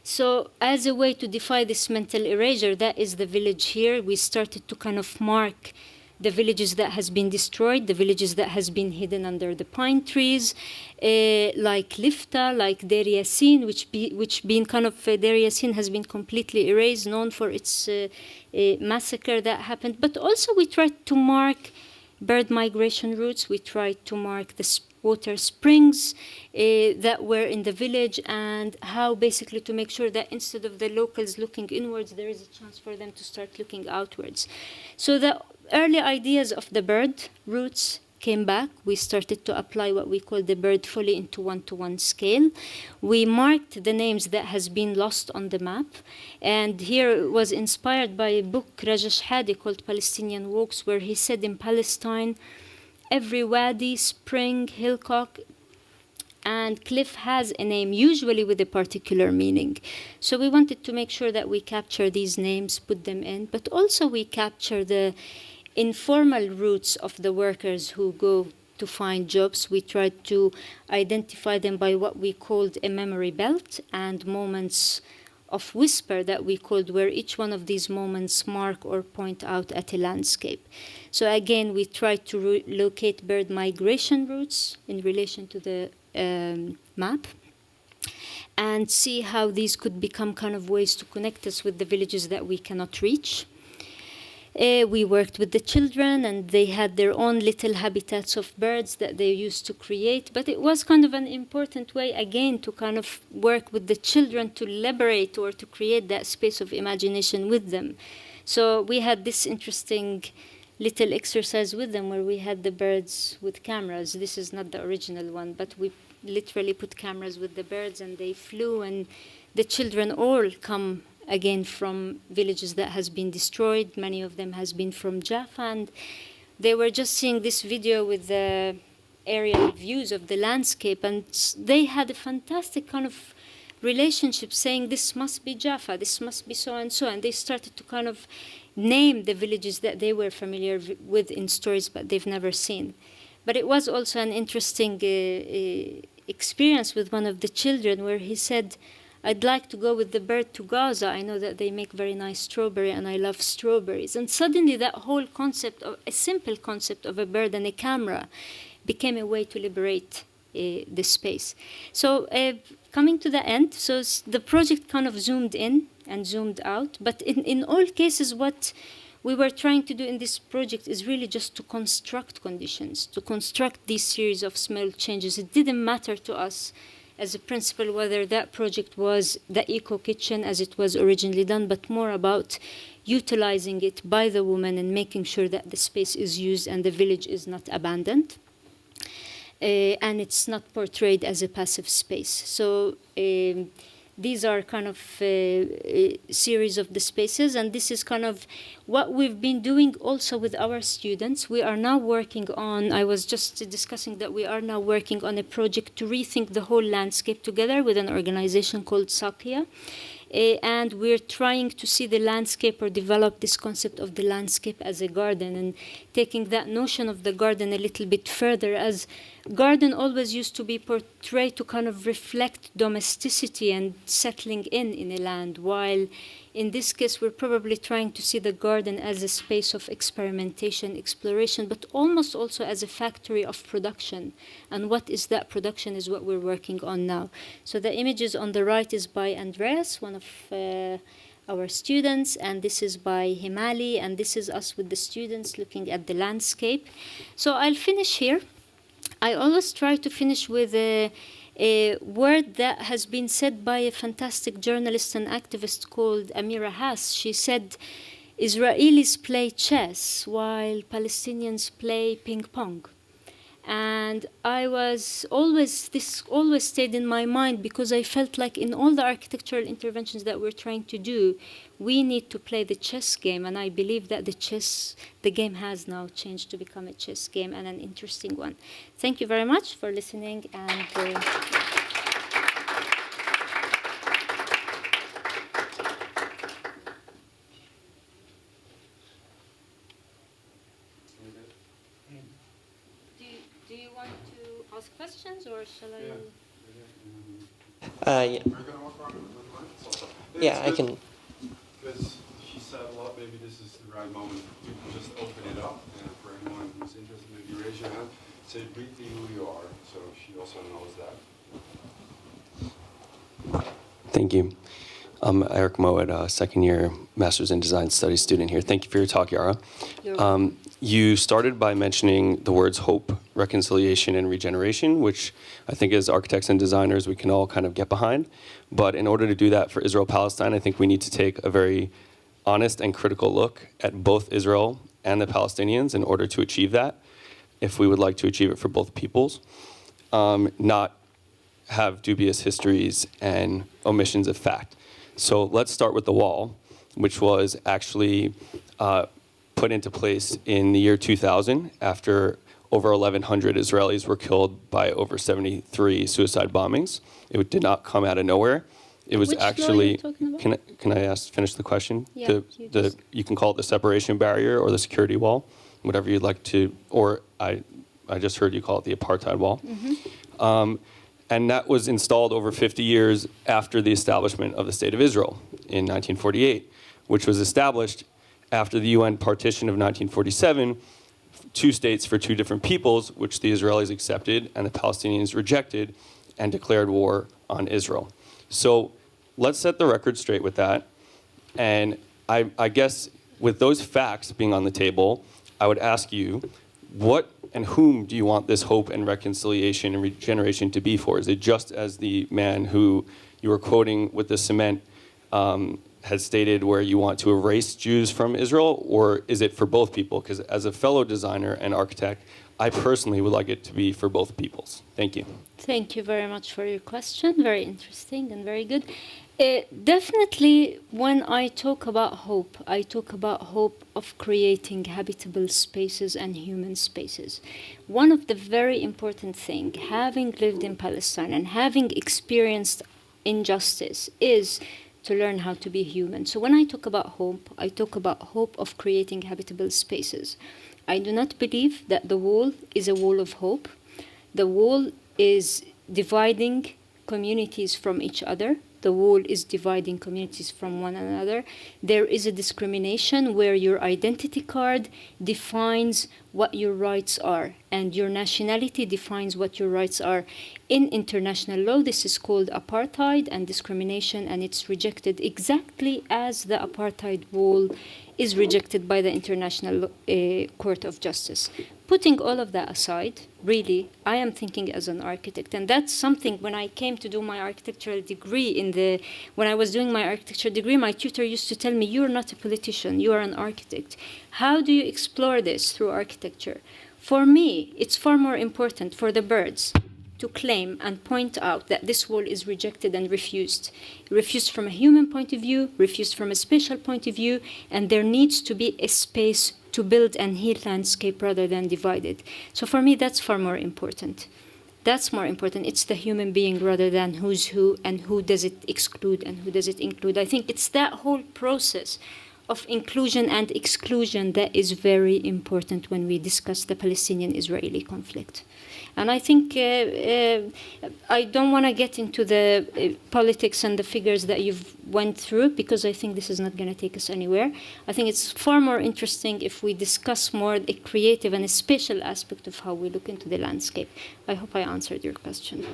So as a way to defy this mental erasure, that is the village here. We started to kind of mark the villages that has been destroyed, the villages that has been hidden under the pine trees, like Lifta, like Deir Yassin, which being kind of, Deir Yassin has been completely erased, known for its massacre that happened. But also we tried to mark bird migration routes. We tried to mark the water springs that were in the village, and how basically to make sure that instead of the locals looking inwards, there is a chance for them to start looking outwards. So the early ideas of the bird routes came back, we started to apply what we call the bird folly into one-to-one scale. We marked the names that has been lost on the map. And here it was inspired by a book Rajesh Hadi called Palestinian Walks, where he said in Palestine, every wadi, spring, hillcock, and cliff has a name, usually with a particular meaning. So we wanted to make sure that we capture these names, put them in, but also we capture the informal routes of the workers who go to find jobs. We tried to identify them by what we called a memory belt and moments of whisper that we called, where each one of these moments mark or point out at a landscape. So again, we tried to locate bird migration routes in relation to the map and see how these could become kind of ways to connect us with the villages that we cannot reach. We worked with the children, and they had their own little habitats of birds that they used to create. But it was kind of an important way, again, to kind of work with the children to liberate or to create that space of imagination with them. So we had this interesting little exercise with them where we had the birds with cameras. This is not the original one, but we literally put cameras with the birds, and they flew, and the children all come again from villages that has been destroyed. Many of them has been from Jaffa, and they were just seeing this video with the aerial views of the landscape, and they had a fantastic kind of relationship, saying this must be Jaffa, this must be so and so, and they started to kind of name the villages that they were familiar with in stories but they've never seen. But it was also an interesting experience with one of the children where he said, I'd like to go with the bird to Gaza. I know that they make very nice strawberry, and I love strawberries. And suddenly that whole concept, of a simple concept of a bird and a camera, became a way to liberate the space. So coming to the end, so the project kind of zoomed in and zoomed out. But in all cases, what we were trying to do in this project is really just to construct conditions, to construct these series of small changes. It didn't matter to us as a principle whether that project was the eco-kitchen as it was originally done, but more about utilizing it by the woman and making sure that the space is used and the village is not abandoned. And it's not portrayed as a passive space. So these are kind of a series of the spaces, and this is kind of what we've been doing also with our students. We are now working on, I was just discussing that we are now working on a project to rethink the whole landscape together with an organization called Sakia. And we're trying to see the landscape or develop this concept of the landscape as a garden, and taking that notion of the garden a little bit further, as garden always used to be portrayed to kind of reflect domesticity and settling in a land, while in this case we're probably trying to see the garden as a space of experimentation, exploration, but almost also as a factory of production. And what is that production is what we're working on now. So the images on the right is by Andreas, one of our students, and this is by Himali, and this is us with the students looking at the landscape. So I'll finish here. I always try to finish with a word that has been said by a fantastic journalist and activist called Amira Haas. She said, Israelis play chess while Palestinians play ping pong. And this always stayed in my mind, because I felt like in all the architectural interventions that we're trying to do, we need to play the chess game. And I believe that the game has now changed to become a chess game, and an interesting one. Thank you very much for listening. And do you want to ask questions, or shall I? Yeah. Yeah, I can. Because she said a lot, maybe this is the right moment to just open it up. And for anyone who's interested, maybe raise your hand, say briefly who you are, so she also knows that. Thank you. I'm Eric Moed, second year Master's in Design Studies student here. Thank you for your talk, Yara. You're welcome. You started by mentioning the words hope, reconciliation, and regeneration, which I think as architects and designers we can all kind of get behind. But in order to do that for Israel-Palestine, I think we need to take a very honest and critical look at both Israel and the Palestinians in order to achieve that. if we would like to achieve it for both peoples, not have dubious histories and omissions of fact. So let's start with the wall, which was actually put into place in the year 2000 after over 1,100 Israelis were killed by over 73 suicide bombings. It did not come out of nowhere. It was Which law actually. are you talking about? Can I finish the question? Yeah, You can call it the separation barrier or the security wall, whatever you'd like to. Or I just heard you call it the apartheid wall. Mm-hmm. And that was installed over 50 years after the establishment of the State of Israel in 1948, which was established after the UN partition of 1947, 2 states for 2 different peoples, which the Israelis accepted and the Palestinians rejected, and declared war on Israel. So let's set the record straight with that. And I guess with those facts being on the table, I would ask you, what and whom do you want this hope and reconciliation and regeneration to be for? Is it just as the man who you were quoting with the cement has stated, where you want to erase Jews from Israel, or is it for both people? Because as a fellow designer and architect, I personally would like it to be for both peoples. Thank you. Thank you very much for your question. Very interesting and very good. Definitely, when I talk about hope, I talk about hope of creating habitable spaces and human spaces. One of the very important things, having lived in Palestine and having experienced injustice, is to learn how to be human. So when I talk about hope, I talk about hope of creating habitable spaces. I do not believe that the wall is a wall of hope. The wall is dividing communities from each other. The wall is dividing communities from one another. There is a discrimination where your identity card defines what your rights are, and your nationality defines what your rights are. In international law, this is called apartheid and discrimination, and it's rejected exactly as the apartheid wall is rejected by the International Court of Justice. Putting all of that aside, really, I am thinking as an architect, and that's something when I came to do my architectural degree when I was doing my architecture degree, my tutor used to tell me, you're not a politician, you are an architect. How do you explore this through architecture? For me, it's far more important for the birds to claim and point out that this wall is rejected and refused. Refused from a human point of view, refused from a spatial point of view, and there needs to be a space to build and heal landscape rather than divide it. So for me, that's far more important. That's more important. It's the human being rather than who's who and who does it exclude and who does it include. I think it's that whole process of inclusion and exclusion that is very important when we discuss the Palestinian-Israeli conflict. And I think I don't want to get into the politics and the figures that you've went through, because I think this is not going to take us anywhere. I think it's far more interesting if we discuss more a creative and a spatial aspect of how we look into the landscape. I hope I answered your question.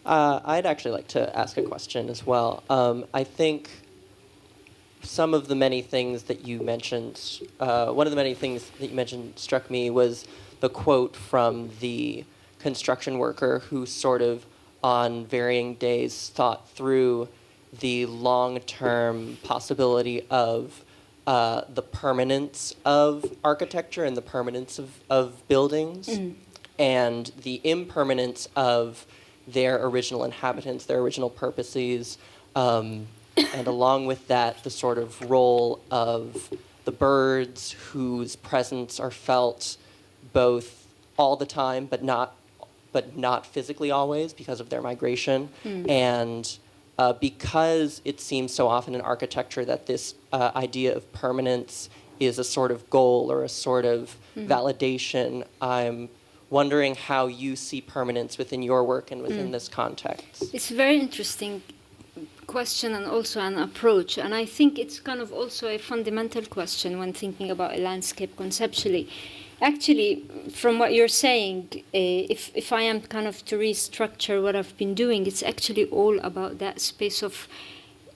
I'd actually like to ask a question as well. I think some of the many things that you mentioned, one of the many things that you mentioned struck me was the quote from the construction worker who sort of on varying days thought through the long-term possibility of the permanence of architecture and the permanence of buildings and the impermanence of their original inhabitants, their original purposes, and along with that, the sort of role of the birds whose presence are felt both all the time, but not physically always because of their migration. And because it seems so often in architecture that this idea of permanence is a sort of goal or a sort of validation, I'm wondering how you see permanence within your work and within this context. It's a very interesting question and also an approach. And I think it's kind of also a fundamental question when thinking about a landscape conceptually. Actually, from what you're saying, if I am kind of to restructure what I've been doing, it's actually all about that space of,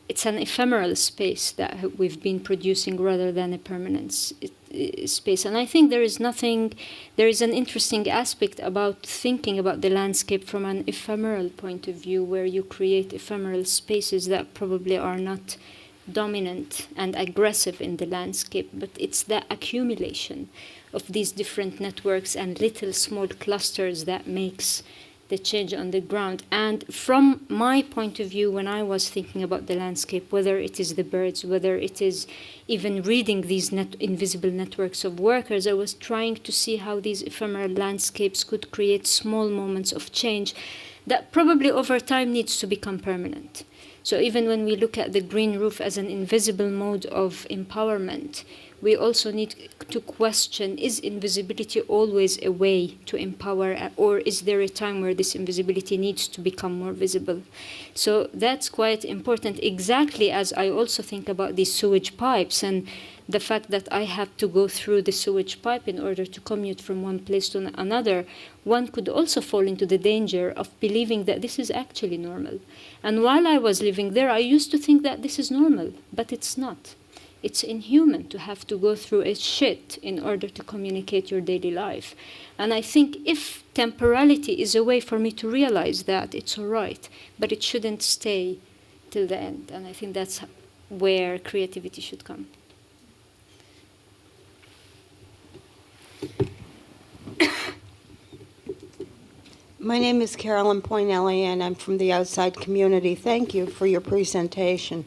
it's an ephemeral space that we've been producing rather than a permanent space. And I think there is an interesting aspect about thinking about the landscape from an ephemeral point of view, where you create ephemeral spaces that probably are not dominant and aggressive in the landscape, but it's the accumulation of these different networks and little small clusters that makes the change on the ground. And from my point of view, when I was thinking about the landscape, whether it is the birds, whether it is even reading these invisible networks of workers, I was trying to see how these ephemeral landscapes could create small moments of change that probably over time needs to become permanent. So even when we look at the green roof as an invisible mode of empowerment, we also need to question, is invisibility always a way to empower, or is there a time where this invisibility needs to become more visible? So that's quite important, exactly as I also think about these sewage pipes and the fact that I have to go through the sewage pipe in order to commute from one place to another. One could also fall into the danger of believing that this is actually normal. And while I was living there, I used to think that this is normal, but it's not. It's inhuman to have to go through a shit in order to communicate your daily life. And I think if temporality is a way for me to realize that, it's all right, but it shouldn't stay till the end. And I think that's where creativity should come. My name is Carolyn Poinelli, and I'm from the outside community. Thank you for your presentation.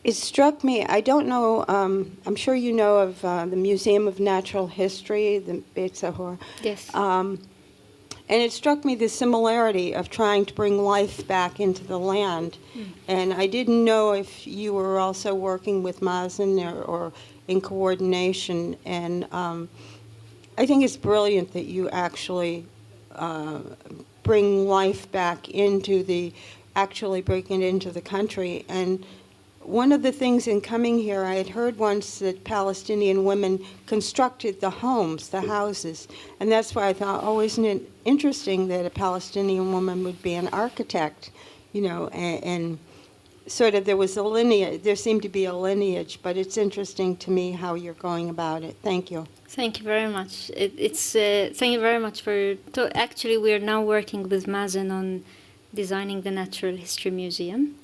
It struck me, I don't know, I'm sure you know of the Museum of Natural History, the Beit Zahor. Yes. And it struck me the similarity of trying to bring life back into the land. And I didn't know if you were also working with Mazen or in coordination. And I think it's brilliant that you actually bring life back into actually bring it into the country. And one of the things in coming here, I had heard once that Palestinian women constructed the homes, the houses. And that's why I thought, oh, isn't it interesting that a Palestinian woman would be an architect, you know, and sort of there seemed to be a lineage, but it's interesting to me how you're going about it. Thank you. Thank you very much. Thank you very much for. Actually, we are now working with Mazen on designing the Natural History Museum,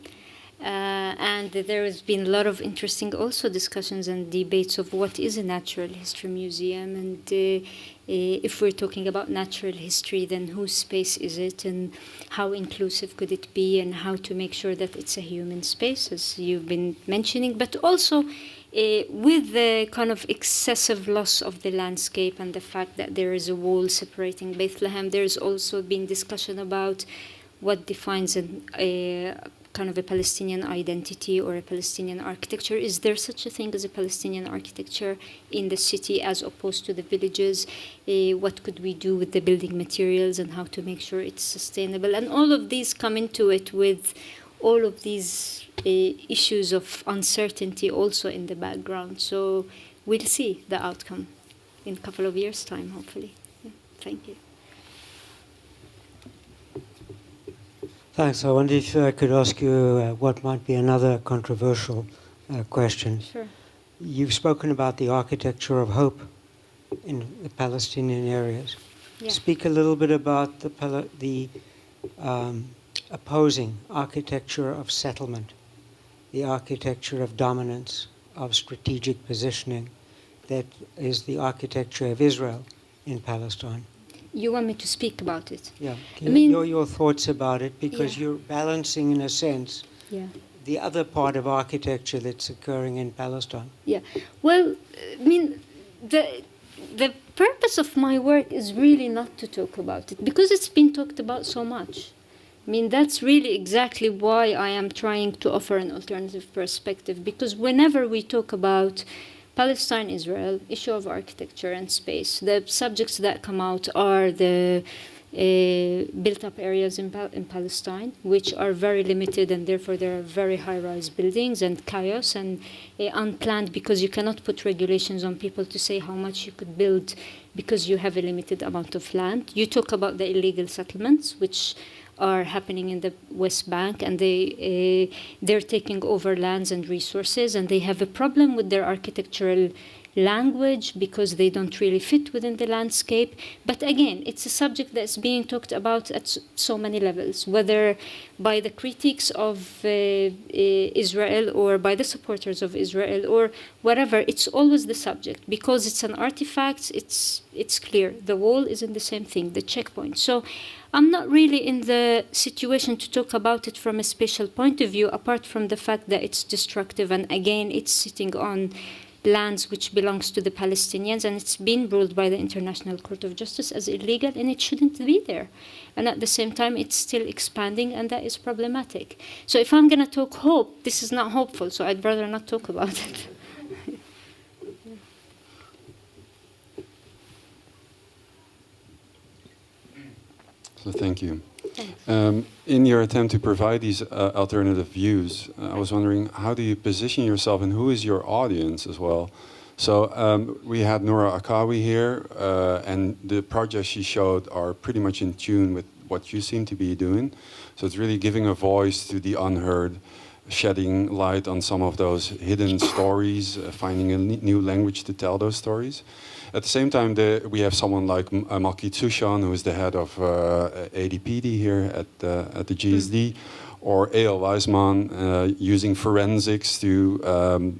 and there has been a lot of interesting also discussions and debates of what is a Natural History Museum, and if we're talking about natural history, then whose space is it, and how inclusive could it be, and how to make sure that it's a human space, as you've been mentioning, but also. With the kind of excessive loss of the landscape and the fact that there is a wall separating Bethlehem, there's also been discussion about what defines a kind of a Palestinian identity or a Palestinian architecture. Is there such a thing as a Palestinian architecture in the city as opposed to the villages? What could we do with the building materials and how to make sure it's sustainable? And all of these come into it with all of these issues of uncertainty also in the background. So we'll see the outcome in a couple of years' time, hopefully. Yeah. Thank you. Thanks. I wonder if I could ask you what might be another controversial question. Sure. You've spoken about the architecture of hope in the Palestinian areas. Yeah. Speak a little bit about the opposing architecture of settlement, the architecture of dominance, of strategic positioning, that is the architecture of Israel in Palestine. You want me to speak about it? Yeah. I mean, your thoughts about it, because yeah. you're balancing, in a sense, Yeah. the other part of architecture that's occurring in Palestine. Yeah. Well, I mean, the purpose of my work is really not to talk about it, because it's been talked about so much. I mean, that's really exactly why I am trying to offer an alternative perspective, because whenever we talk about Palestine, Israel, issue of architecture and space, the subjects that come out are the built-up areas in Palestine, which are very limited, and therefore there are very high-rise buildings and chaos and unplanned, because you cannot put regulations on people to say how much you could build because you have a limited amount of land. You talk about the illegal settlements, which are happening in the West Bank, and they're taking over lands and resources, and they have a problem with their architectural language because they don't really fit within the landscape. But again, it's a subject that's being talked about at so many levels, whether by the critics of Israel or by the supporters of Israel or whatever. It's always the subject because it's an artifact. It's clear. The wall isn't the same thing, the checkpoint. So I'm not really in the situation to talk about it from a spatial point of view, apart from the fact that it's destructive. And again, it's sitting on lands which belongs to the Palestinians, and it's been ruled by the International Court of Justice as illegal, and it shouldn't be there. And at the same time, it's still expanding, and that is problematic. So if I'm going to talk hope, this is not hopeful, so I'd rather not talk about it. So thank you. In your attempt to provide these alternative views, I was wondering, how do you position yourself and who is your audience as well? So we had Noura Akawi here, and the projects she showed are pretty much in tune with what you seem to be doing. So it's really giving a voice to the unheard, shedding light on some of those hidden stories, finding a new language to tell those stories. At the same time, we have someone like Malki Tsushan, who is the head of ADPD here at the GSD, or Eyal Weizmann, using forensics to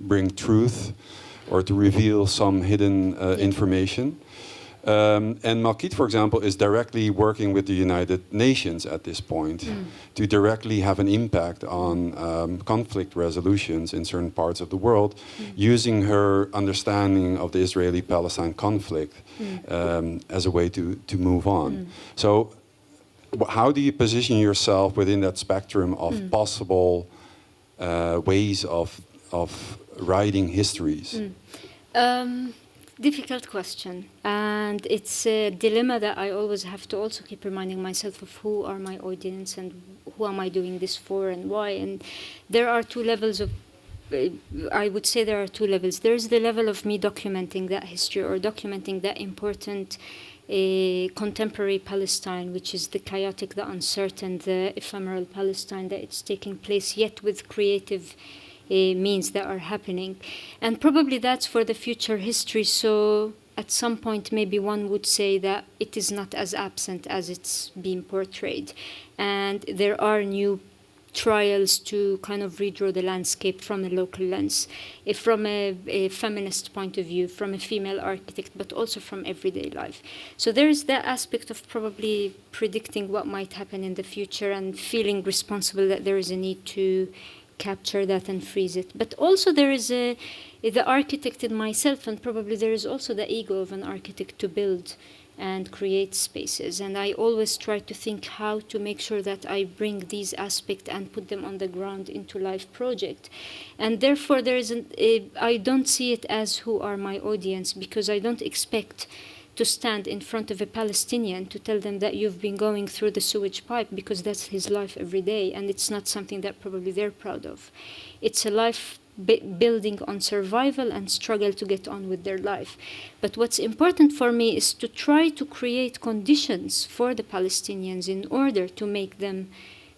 bring truth or to reveal some hidden information. And Malkit, for example, is directly working with the United Nations at this point to directly have an impact on conflict resolutions in certain parts of the world, using her understanding of the Israeli-Palestine conflict as a way to move on. So how do you position yourself within that spectrum of possible ways of writing histories? Difficult question, and it's a dilemma that I always have to also keep reminding myself of who are my audience and who am I doing this for and why. And there are two levels of, I would say there are two levels. There's the level of me documenting that history or documenting that important contemporary Palestine, which is the chaotic, the uncertain, the ephemeral Palestine that it's taking place, yet with creative means that are happening. And probably that's for the future history. So at some point, maybe one would say that it is not as absent as it's being portrayed. And there are new trials to kind of redraw the landscape from a local lens, from a feminist point of view, from a female architect, but also from everyday life. So there's that aspect of probably predicting what might happen in the future and feeling responsible that there is a need to capture that and freeze it. But also there is the architect in myself, and probably there is also the ego of an architect to build and create spaces. And I always try to think how to make sure that I bring these aspects and put them on the ground into live project. And therefore I don't see it as who are my audience, because I don't expect to stand in front of a Palestinian to tell them that you've been going through the sewage pipe, because that's his life every day, and it's not something that probably they're proud of. It's a life building on survival and struggle to get on with their life. But what's important for me is to try to create conditions for the Palestinians in order to make them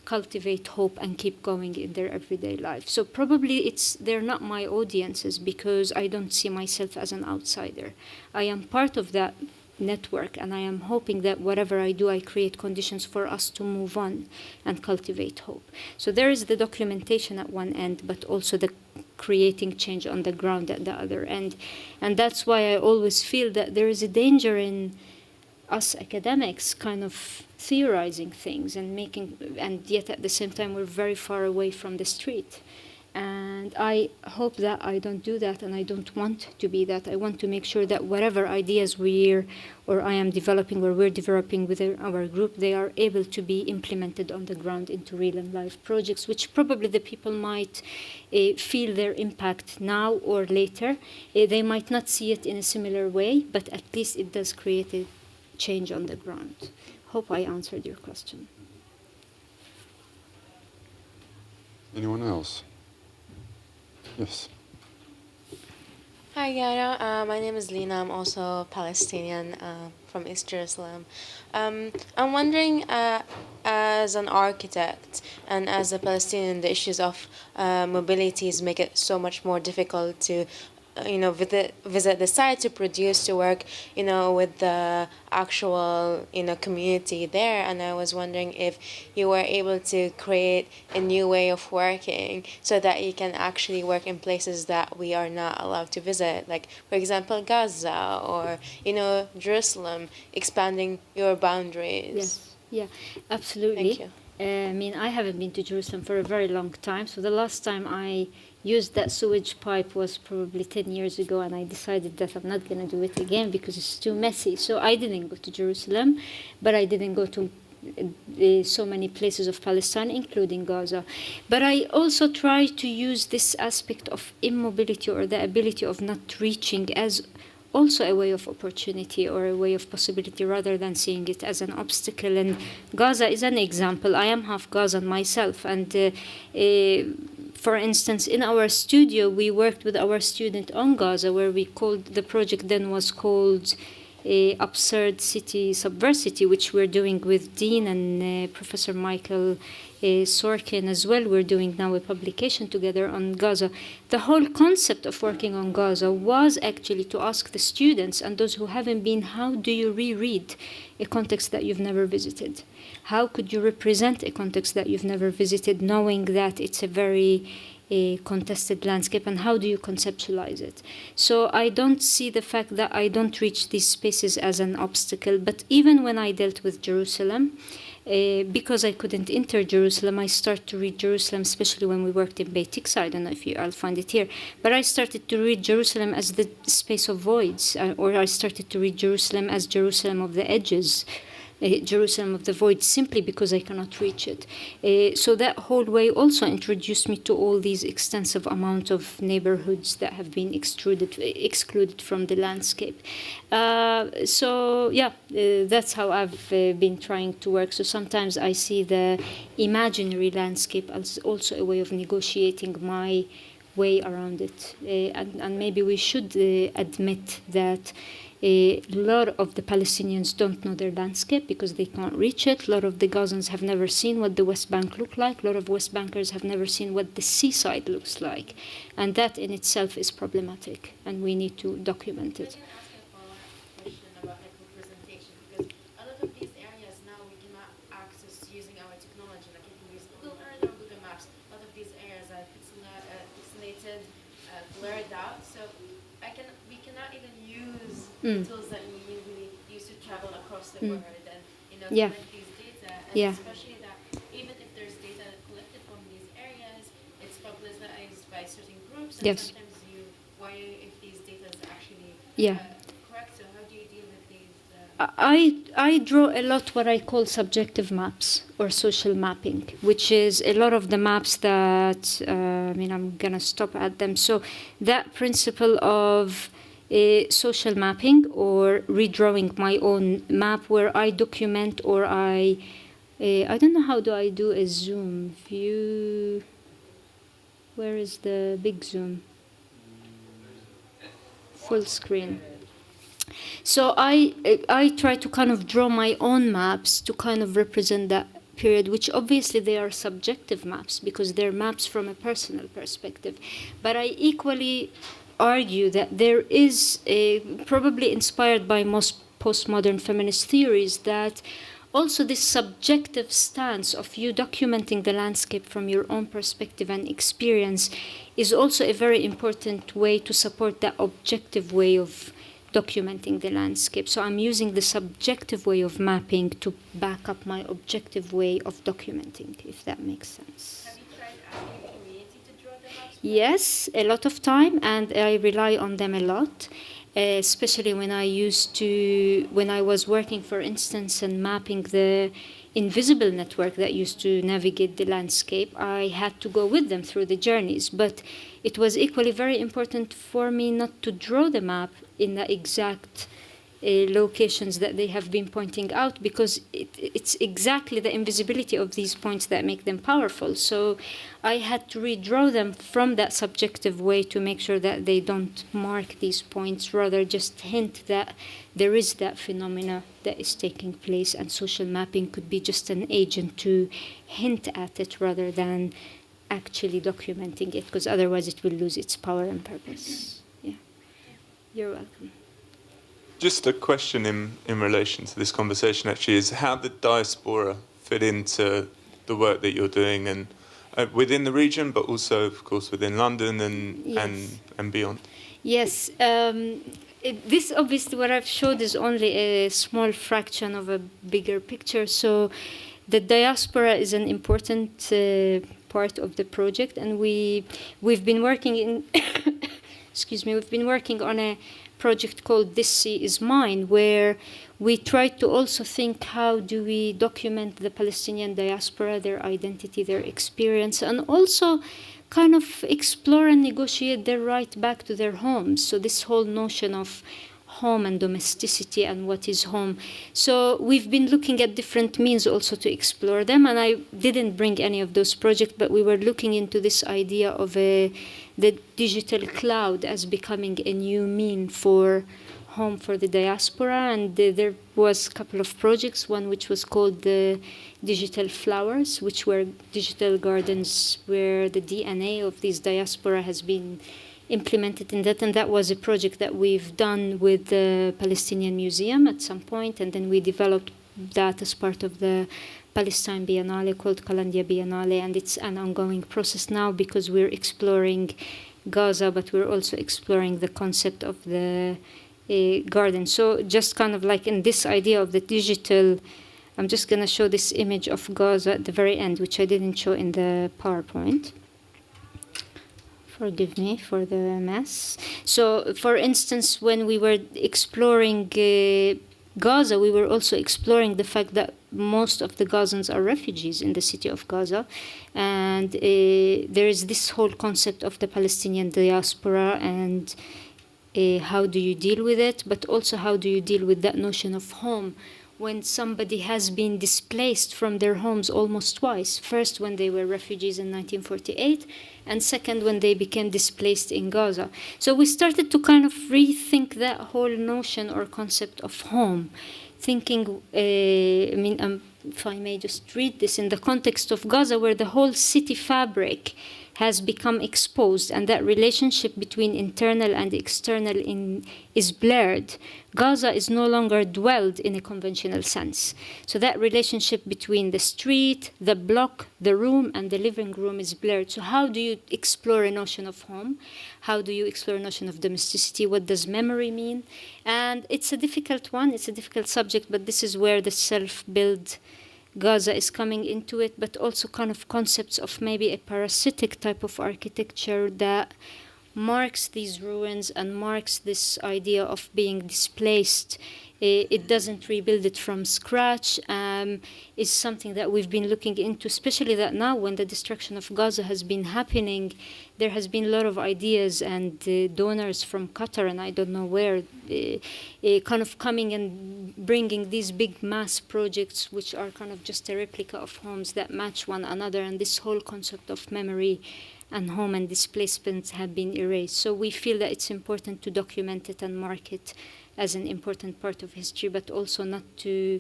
cultivate hope and keep going in their everyday life. So probably they're not my audiences, because I don't see myself as an outsider. I am part of that network, and I am hoping that whatever I do, I create conditions for us to move on and cultivate hope. So there is the documentation at one end, but also the creating change on the ground at the other end. And that's why I always feel that there is a danger in us academics kind of theorizing things and yet at the same time we're very far away from the street. And I hope that I don't do that, and I don't want to be that. I want to make sure that whatever ideas I am developing or we're developing within our group, they are able to be implemented on the ground into real and live projects, which probably the people might feel their impact now or later. They might not see it in a similar way, but at least it does create a change on the ground. Hope I answered your question. Anyone else? Yes. Hi, Yara. My name is Lina. I'm also Palestinian from East Jerusalem. I'm wondering, as an architect and as a Palestinian, the issues of mobilities make it so much more difficult to visit the site to produce, to work, with the actual, community there. And I was wondering if you were able to create a new way of working so that you can actually work in places that we are not allowed to visit, like, for example, Gaza or, Jerusalem, expanding your boundaries. Yes, yeah, absolutely. Thank you. I mean, I haven't been to Jerusalem for a very long time. So the last time I used that sewage pipe was probably 10 years ago, and I decided that I'm not going to do it again because it's too messy. So I didn't go to Jerusalem, but I didn't go to so many places of Palestine, including Gaza. But I also try to use this aspect of immobility, or the ability of not reaching, as also a way of opportunity or a way of possibility, rather than seeing it as an obstacle. And Gaza is an example. I am half Gazan myself, and for instance, in our studio, we worked with our student on Gaza, where we called, the project then was called Absurd City, Subversity, which we're doing with Dean and Professor Michael Sorkin as well. We're doing now a publication together on Gaza. The whole concept of working on Gaza was actually to ask the students and those who haven't been, how do you reread a context that you've never visited? How could you represent a context that you've never visited, knowing that it's a very contested landscape, and how do you conceptualize it? So I don't see the fact that I don't reach these spaces as an obstacle. But even when I dealt with Jerusalem, because I couldn't enter Jerusalem, I started to read Jerusalem, especially when we worked in Beit Tiksa. I don't know if I'll find it here, but I started to read Jerusalem as the space of voids, or I started to read Jerusalem as Jerusalem of the edges, Jerusalem of the void, simply because I cannot reach it. So that whole way also introduced me to all these extensive amount of neighborhoods that have been excluded from the landscape. So yeah, that's how I've been trying to work. So sometimes I see the imaginary landscape as also a way of negotiating my way around it. And maybe we should admit that a lot of the Palestinians don't know their landscape because they can't reach it. A lot of the Gazans have never seen what the West Bank look like. A lot of West Bankers have never seen what the seaside looks like. And that in itself is problematic, and we need to document it. I can ask a follow-up question about like representation, because a lot of these areas now we cannot access using our technology, like you can use Google Earth or Google Maps. A lot of these areas are pixelated, blurred out, so we cannot even use the tools that we usually use to travel across the world and Yeah. collect these data, and Yeah. especially that even if there's data collected from these areas, it's publicized by certain groups, and Yes. sometimes you worry if these data is actually Yeah. correct. So how do you deal with these? I draw a lot what I call subjective maps or social mapping, which is a lot of the maps that, I'm going to stop at them. So that principle of social mapping, or redrawing my own map where I document, or I don't know, how do I do a zoom view? Where is the big zoom? Full screen. So I try to kind of draw my own maps to kind of represent that period, which obviously they are subjective maps because they're maps from a personal perspective. But I equally argue that there is probably inspired by most postmodern feminist theories, that also this subjective stance of you documenting the landscape from your own perspective and experience is also a very important way to support that objective way of documenting the landscape. So I'm using the subjective way of mapping to back up my objective way of documenting, if that makes sense. Have you tried asking the community to draw the maps? Yes, a lot of time, and I rely on them a lot, especially when I was working, for instance, and mapping the invisible network that used to navigate the landscape. I had to go with them through the journeys, but it was equally very important for me not to draw the map in the exact locations that they have been pointing out, because it's exactly the invisibility of these points that make them powerful. So I had to redraw them from that subjective way to make sure that they don't mark these points, rather just hint that there is that phenomena that is taking place, and social mapping could be just an agent to hint at it rather than actually documenting it, because otherwise it will lose its power and purpose. Yeah. You're welcome. Just a question in relation to this conversation actually is how the diaspora fit into the work that you're doing and within the region, but also, of course, within London and beyond. Yes. This obviously what I've showed is only a small fraction of a bigger picture. So the diaspora is an important part of the project, and we've been working in excuse me, we've been working on a project called This Sea Is Mine, where we tried to also think how do we document the Palestinian diaspora, their identity, their experience, and also kind of explore and negotiate their right back to their homes. So this whole notion of home and domesticity and what is home. So we've been looking at different means also to explore them, and I didn't bring any of those projects, but we were looking into this idea of the digital cloud as becoming a new mean for home for the diaspora, and there was a couple of projects, one which was called the Digital Flowers, which were digital gardens where the DNA of this diaspora has been implemented in that, and that was a project that we've done with the Palestinian Museum at some point, and then we developed that as part of the Palestine Biennale called Calandia Biennale, and it's an ongoing process now because we're exploring Gaza, but we're also exploring the concept of the garden. So just kind of like in this idea of the digital, I'm just going to show this image of Gaza at the very end, which I didn't show in the PowerPoint. Forgive me for the mess. So, for instance, when we were exploring Gaza, we were also exploring the fact that most of the Gazans are refugees in the city of Gaza. And there is this whole concept of the Palestinian diaspora and how do you deal with it, but also how do you deal with that notion of home when somebody has been displaced from their homes almost twice. First, when they were refugees in 1948, and second, when they became displaced in Gaza. So we started to kind of rethink that whole notion or concept of home, thinking, if I may just read this, in the context of Gaza, where the whole city fabric has become exposed, and that relationship between internal and external is blurred. Gaza is no longer dwelled in a conventional sense. So that relationship between the street, the block, the room, and the living room is blurred. So how do you explore a notion of home? How do you explore a notion of domesticity? What does memory mean? And it's a difficult one. It's a difficult subject, but this is where the self-build Gaza is coming into it, but also kind of concepts of maybe a parasitic type of architecture that marks these ruins and marks this idea of being displaced. It doesn't rebuild it from scratch. Is something that we've been looking into, especially that now when the destruction of Gaza has been happening, there has been a lot of ideas and donors from Qatar and I don't know where, kind of coming and bringing these big mass projects which are kind of just a replica of homes that match one another, and this whole concept of memory and home and displacement have been erased. So we feel that it's important to document it and mark it as an important part of history, but also not to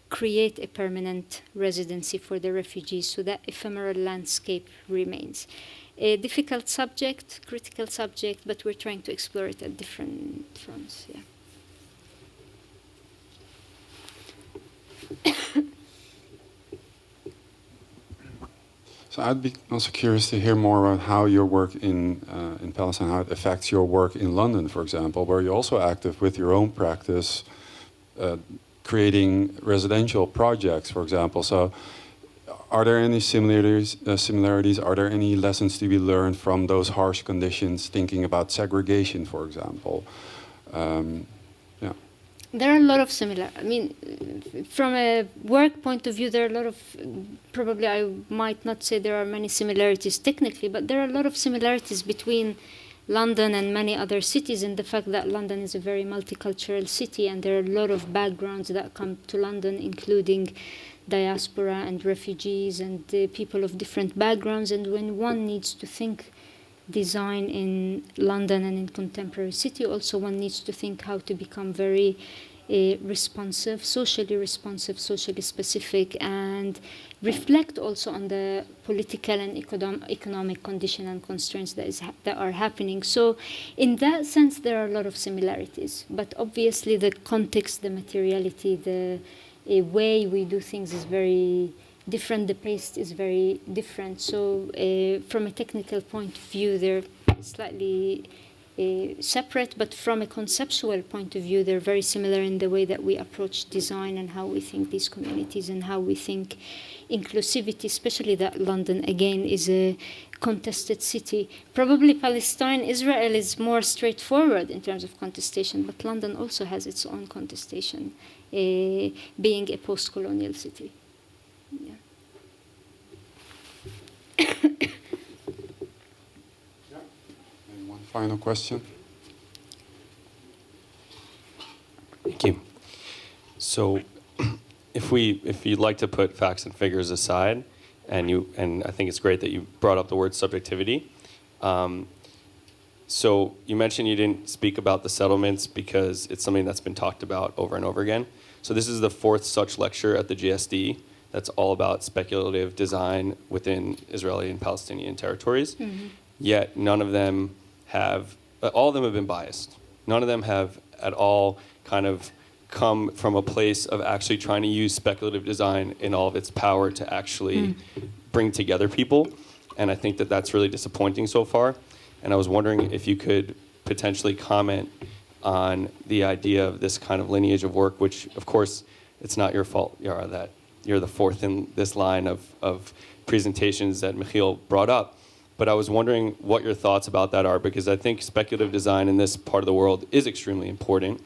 create a permanent residency for the refugees, so that ephemeral landscape remains. A difficult subject, critical subject, but we're trying to explore it at different fronts. Yeah. So I'd be also curious to hear more about how your work in Palestine, how it affects your work in London, for example, where you're also active with your own practice, creating residential projects, for example. So are there any similarities? Are there any lessons to be learned from those harsh conditions, thinking about segregation, for example? There are a lot of from a work point of view, there are a lot of, probably I might not say there are many similarities technically, but there are a lot of similarities between London and many other cities in the fact that London is a very multicultural city, and there are a lot of backgrounds that come to London, including diaspora and refugees and people of different backgrounds. And when one needs to think design in London and in contemporary city, also one needs to think how to become very responsive, socially specific, and reflect also on the political and economic condition and constraints that are happening. So in that sense, there are a lot of similarities. But obviously the context, the materiality, the way we do things is very different. The pace is very different. So from a technical point of view, they're slightly separate, but from a conceptual point of view, they're very similar in the way that we approach design and how we think these communities and how we think inclusivity, especially that London, again, is a contested city. Probably Palestine, Israel is more straightforward in terms of contestation, but London also has its own contestation, being a post-colonial city. Yeah. One final question. Thank you. So, if you'd like to put facts and figures aside, and I think it's great that you brought up the word subjectivity. So you mentioned you didn't speak about the settlements because it's something that's been talked about over and over again. So this is the fourth such lecture at the GSD that's all about speculative design within Israeli and Palestinian territories. Mm-hmm. Yet none of them all of them have been biased. None of them have at all kind of come from a place of actually trying to use speculative design in all of its power to actually bring together people. And I think that that's really disappointing so far. And I was wondering if you could potentially comment on the idea of this kind of lineage of work, which, of course, it's not your fault, Yara, that you're the fourth in this line of presentations that Michiel brought up. But I was wondering what your thoughts about that are, because I think speculative design in this part of the world is extremely important.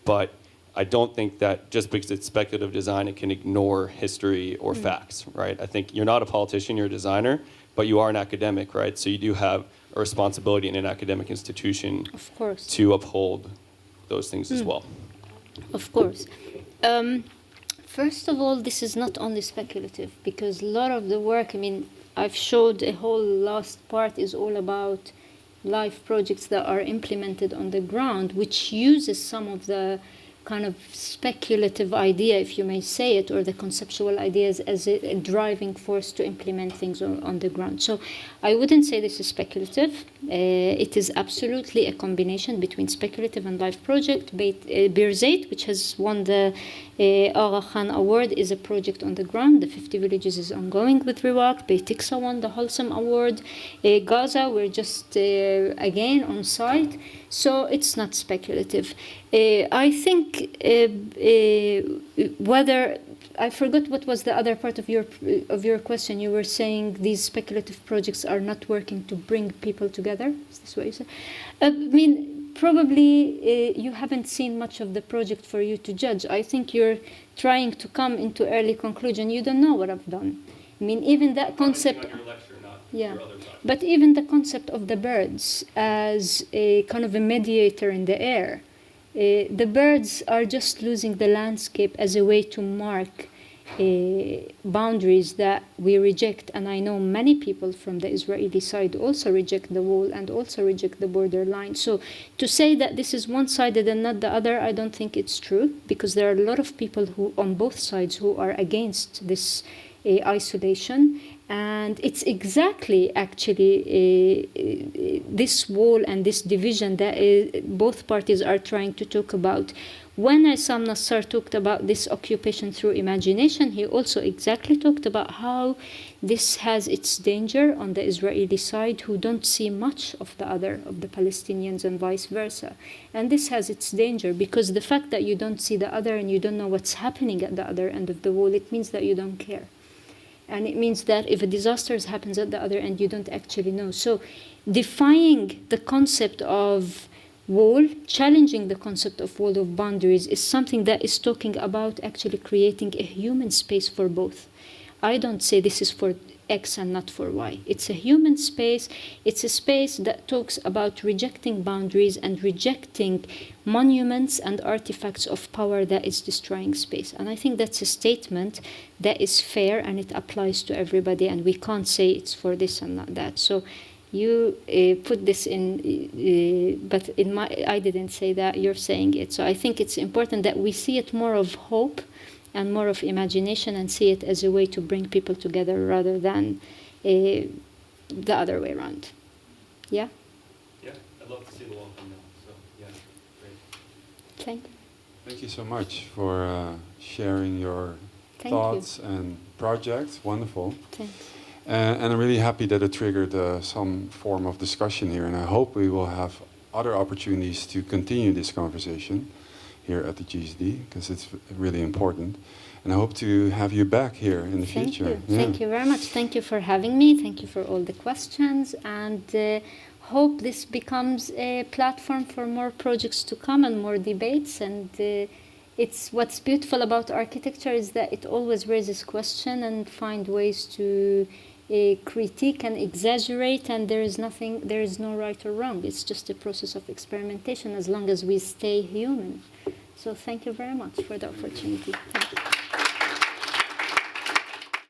But I don't think that just because it's speculative design, it can ignore history or facts, right? I think you're not a politician, you're a designer, but you are an academic, right? So you do have a responsibility in an academic institution, of course, to uphold those things as well. Of course. First of all, this is not only speculative, because a lot of the work, I've showed a whole last part is all about live projects that are implemented on the ground, which uses some of the kind of speculative idea, if you may say it, or the conceptual ideas as a driving force to implement things on the ground. So I wouldn't say this is speculative. It is absolutely a combination between speculative and live project. Birzeit, which has won the Aga Khan Award, is a project on the ground. The 50 Villages is ongoing with Riwaq. Beit Tiksa won the Wholesome Award. Gaza, we're just again on site. So it's not speculative. I think whether I forgot what was the other part of your question. You were saying these speculative projects are not working to bring people together. Is this what you said? Probably you haven't seen much of the project for you to judge. I think you're trying to come into early conclusion. You don't know what I've done. Even that concept. Yeah, but even the concept of the birds as a kind of a mediator in the air, the birds are just losing the landscape as a way to mark boundaries that we reject. And I know many people from the Israeli side also reject the wall and also reject the border line. So to say that this is one-sided and not the other, I don't think it's true, because there are a lot of people who on both sides who are against this isolation. And it's exactly, actually, this wall and this division that both parties are trying to talk about. When Issam Nassar talked about this occupation through imagination, he also exactly talked about how this has its danger on the Israeli side, who don't see much of the other, of the Palestinians, and vice versa. And this has its danger, because the fact that you don't see the other and you don't know what's happening at the other end of the wall, it means that you don't care. And it means that if a disaster happens at the other end, you don't actually know. So defying the concept of wall, challenging the concept of wall of boundaries, is something that is talking about actually creating a human space for both. I don't say this is for X and not for Y. It's a human space. It's a space that talks about rejecting boundaries and rejecting monuments and artifacts of power that is destroying space. And I think that's a statement that is fair and it applies to everybody, and we can't say it's for this and not that. So You put this in, but I didn't say that, you're saying it. So I think it's important that we see it more of hope and more of imagination, and see it as a way to bring people together rather than the other way around. Yeah? Yeah, I'd love to see the wall come down. So, yeah, great. Thank you. Thank you so much for sharing your Thank thoughts and projects. Wonderful. Thanks. And I'm really happy that it triggered some form of discussion here, and I hope we will have other opportunities to continue this conversation here at the GSD, because it's really important. And I hope to have you back here in the future. Thank you. Thank you very much. Thank you for having me. Thank you for all the questions, and hope this becomes a platform for more projects to come and more debates. And it's what's beautiful about architecture is that it always raises question and find ways to critique and exaggerate, and there is no right or wrong. It's just a process of experimentation as long as we stay human. So thank you very much for the opportunity. Thank you.